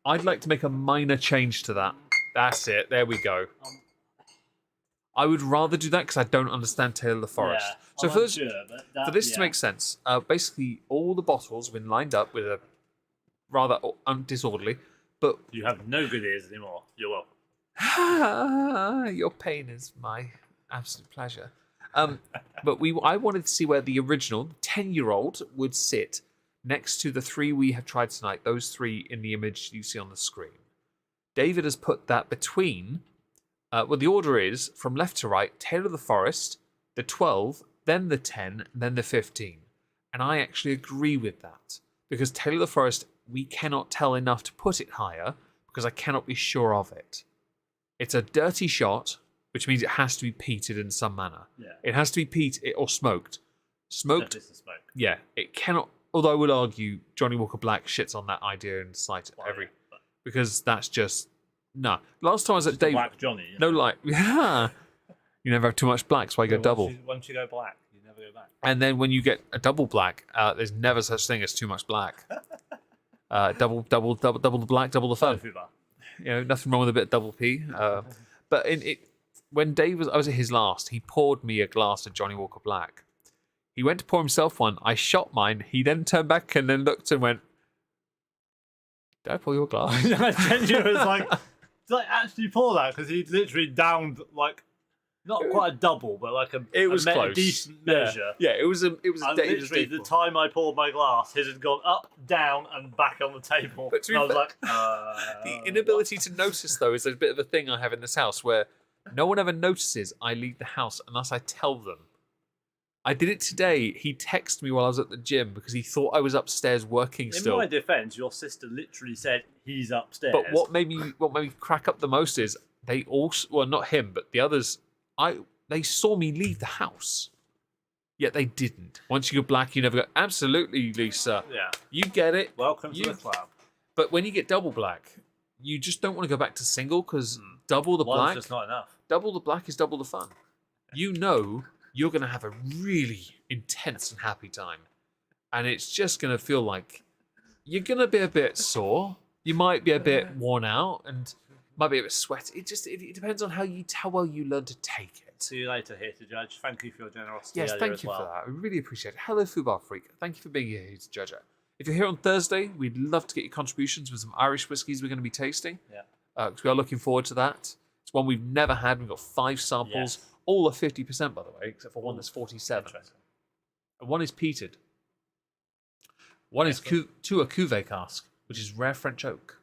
I'd like to make a minor change to that. That's it. There we go. I would rather do that because I don't understand Tail of the Forest. Yeah, so I'm for this, unsure, but that, for this to make sense, basically all the bottles have been lined up with a rather disorderly, but you have no good ears anymore. You're welcome. your pain is my absolute pleasure. But I wanted to see where the original 10-year-old would sit next to the 3 we have tried tonight. Those 3 in the image you see on the screen. David has put that between. Well, the order is from left to right: Tail of the Forest, the 12, then the 10, then the 15. And I actually agree with that because Tail of the Forest, we cannot tell enough to put it higher because I cannot be sure of it. It's a dirty shot, which means it has to be peated in some manner. Yeah. It has to be peated or smoked. Smoked. Definitely smoke. Yeah, it cannot. Although I would argue Johnny Walker Black shits on that idea and cites it because that's just no. Last time I was at Dave, Black Johnny. no like yeah. You never have too much black, so I go double. Once you go black, you never go back. And then when you get a double black, there's never such thing as too much black. Double the black, double the fun. You know, nothing wrong with a bit of double P. But when Dave I was at his last, he poured me a glass of Johnny Walker Black. He went to pour himself one. I shot mine. He then turned back and then looked and went, "Did I pour your glass?" Genuine was like, did I actually pour that? Because he literally downed like not quite a double, but like a close. Decent measure. Yeah, it was a And literally, the time I poured my glass, his had gone up, down, and back on the table. But to be and I was fair, like, the inability to notice though is a bit of a thing I have in this house where no one ever notices I leave the house unless I tell them. I did it today. He texted me while I was at the gym because he thought I was upstairs working still. In my defence, your sister literally said he's upstairs. But what made me crack up the most is they also, well, not him, but the others. They saw me leave the house, yet they didn't. Once you go black, you never go. Absolutely, Lisa. Yeah. You get it. Welcome to the club. But when you get double black, you just don't want to go back to single because double the black. One's just not enough. Double the black is double the fun. You know you're going to have a really intense and happy time. And it's just going to feel like you're going to be a bit sore. You might be a bit worn out and might be a bit sweaty. It depends on how well you learn to take it. See you later here to judge. Thank you for your generosity. Yes, thank you for that. I really appreciate it. Hello, Fubar Freak. Thank you for being here to judge it. If you're here on Thursday, we'd love to get your contributions with some Irish whiskies we're going to be tasting. Yeah. Because we are looking forward to that. It's one we've never had. We've got 5 samples. Yes. All are 50%, by the way, except for one that's 47. Interesting. And one is peated. One is to a cuvee cask, which is rare French oak.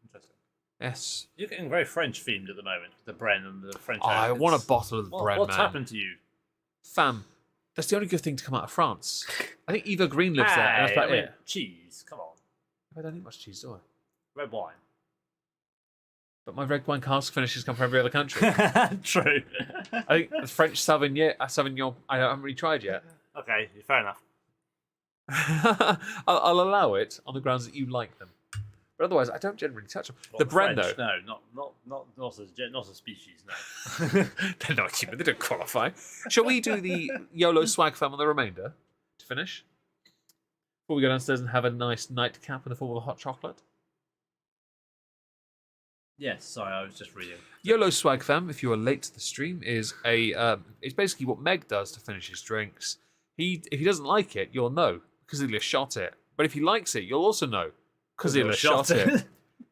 Interesting. Yes. You're getting very French themed at the moment. The Bren and the French. I oak. want a bottle of the Bren, What's man. happened to you? Fam, that's the only good thing to come out of France. I think Eva Green lives there, and that's about it. Cheese, come on. I don't eat much cheese, do I? Red wine. But my red wine cask finishes come from every other country. True. I think the French Sauvignon, I haven't really tried yet. Okay, fair enough. I'll allow it on the grounds that you like them. But otherwise, I don't generally touch them. Well, The Bren, French, though, not a species. No. they're not human. They don't qualify. Shall we do the YOLO swag fam on the remainder to finish? Before we go downstairs and have a nice nightcap in the form of a hot chocolate? Yes, sorry, I was just reading. YOLO swag fam, if you are late to the stream, is it's basically what Meg does to finish his drinks. If he doesn't like it, you'll know because he'll have shot it. But if he likes it, you'll also know because he'll have shot it.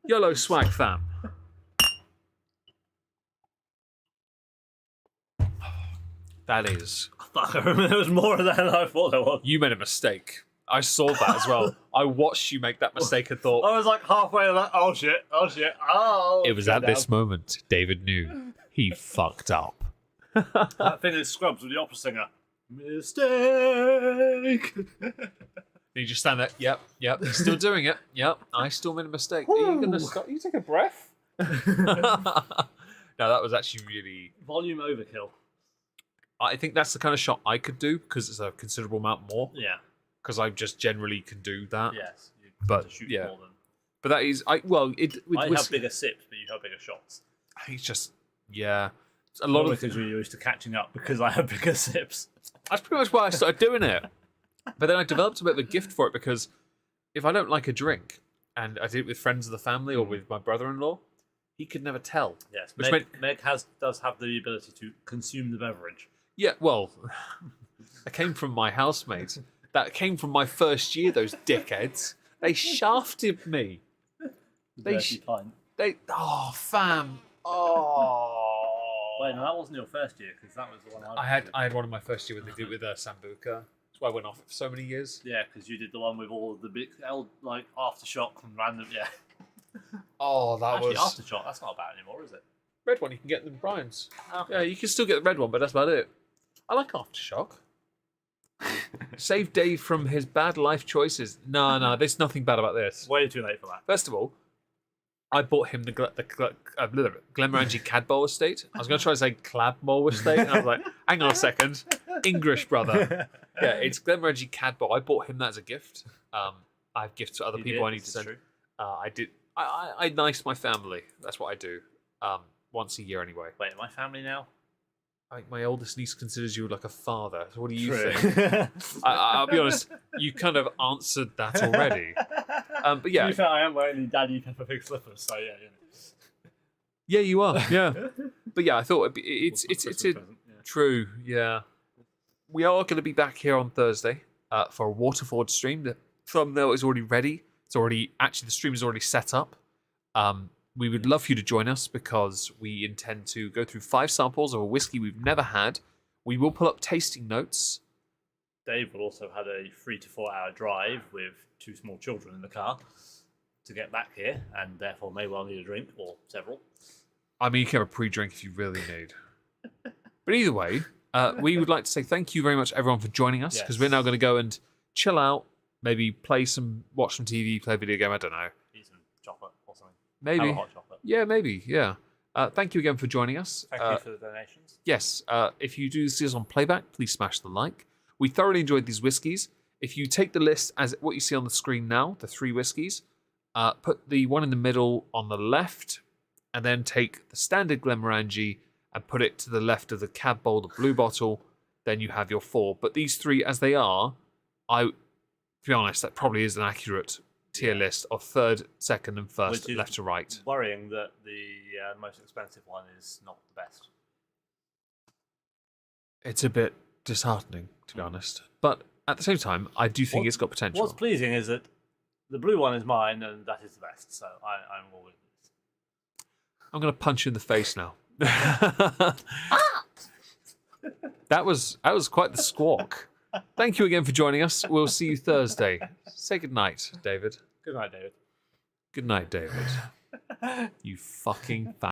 YOLO swag fam. That is. Fuck, I remember there was more of that than I thought there was. You made a mistake. I saw that as well. I watched you make that mistake and thought. I was like halfway to that. Oh shit! It was at this moment David knew he fucked up. That thing is Scrubs with the opera singer. Mistake. You just stand there. Yep. He's still doing it. Yep. I still made a mistake. Are you gonna stop? You take a breath. No, that was actually really. Volume overkill. I think that's the kind of shot I could do because it's a considerable amount more. Yeah. Because I just generally can do that. Yes. You But, have to shoot yeah. more than. But that is I have bigger sips, but you have bigger shots. It's just a lot Lot of of things we're used to catching up because I have bigger sips. That's pretty much why I started doing it. But then I developed a bit of a gift for it because if I don't like a drink, and I did it with friends of the family or with my brother-in-law, he could never tell. Yes. Which Meg does have the ability to consume the beverage. Yeah, well, that came from my housemate. That came from my first year, those dickheads. They shafted me. Oh, fam. Oh. Wait, no, that wasn't your first year because that was the one I had one in my first year when they did it with Sambuca. That's why I went off it for so many years. Yeah, because you did the one with all of the big, like aftershock and random. Yeah. Oh, that Actually, was aftershock. That's not bad anymore, is it? red one. You can get them Brian's. Okay. Yeah, you can still get the red one, but that's about it. I like aftershock. Save Dave from his bad life choices. No, there's nothing bad about this. Way too late for that. First of all, I bought him the Glenmorangie Cadboll estate. I was going to try to say Clabmore estate, and I was like, hang on a second. English, brother. Yeah, it's Glenmorangie Cadboll. I bought him that as a gift. I have gifts to other people I need to send. True. I did. I nice my family. That's what I do. Once a year anyway. Wait, my family now? My oldest niece considers you like a father. So what do you True. think? I'll be honest. You kind of answered that already. But yeah. To be fair, I am wearing the Daddy Peppa Pig slippers, so yeah. Yeah, you are. Yeah. But yeah, I thought it's true. Yeah. We are going to be back here on Thursday for a Waterford stream. The thumbnail is already ready. The stream is already set up. We would love for you to join us because we intend to go through 5 samples of a whiskey we've never had. We will pull up tasting notes. Dave will also have a 3 to 4 hour drive with 2 small children in the car to get back here, and therefore may well need a drink or several. I mean, you can have a pre-drink if you really need. But either way, we would like to say thank you very much, everyone, for joining us because we're now going to go and chill out, maybe watch some TV, play a video game. I don't know. Eat some chocolate or something. Maybe. Have a hot chocolate. Yeah, maybe. Yeah. Thank you again for joining us. Thank you for the donations. Yes. If you do see us on playback, please smash the like. We thoroughly enjoyed these whiskies. If you take the list as what you see on the screen now, the 3 whiskies, put the one in the middle on the left, and then take the standard Glenmorangie and put it to the left of the Cab Bowl, the blue bottle, then you have your 4. But these 3 as they are, to be honest, that probably is an accurate tier list of 3rd, 2nd, and 1st, left to right. Worrying that the most expensive one is not the best. It's a bit disheartening, to be honest. But at the same time, I do think it's got potential. What's pleasing is that the blue one is mine, and that is the best. So I'm all with this. I'm going to punch you in the face now. That was quite the squawk. Thank you again for joining us. We'll see you Thursday. Say good night, David. Good night, David. Good night, David. You fucking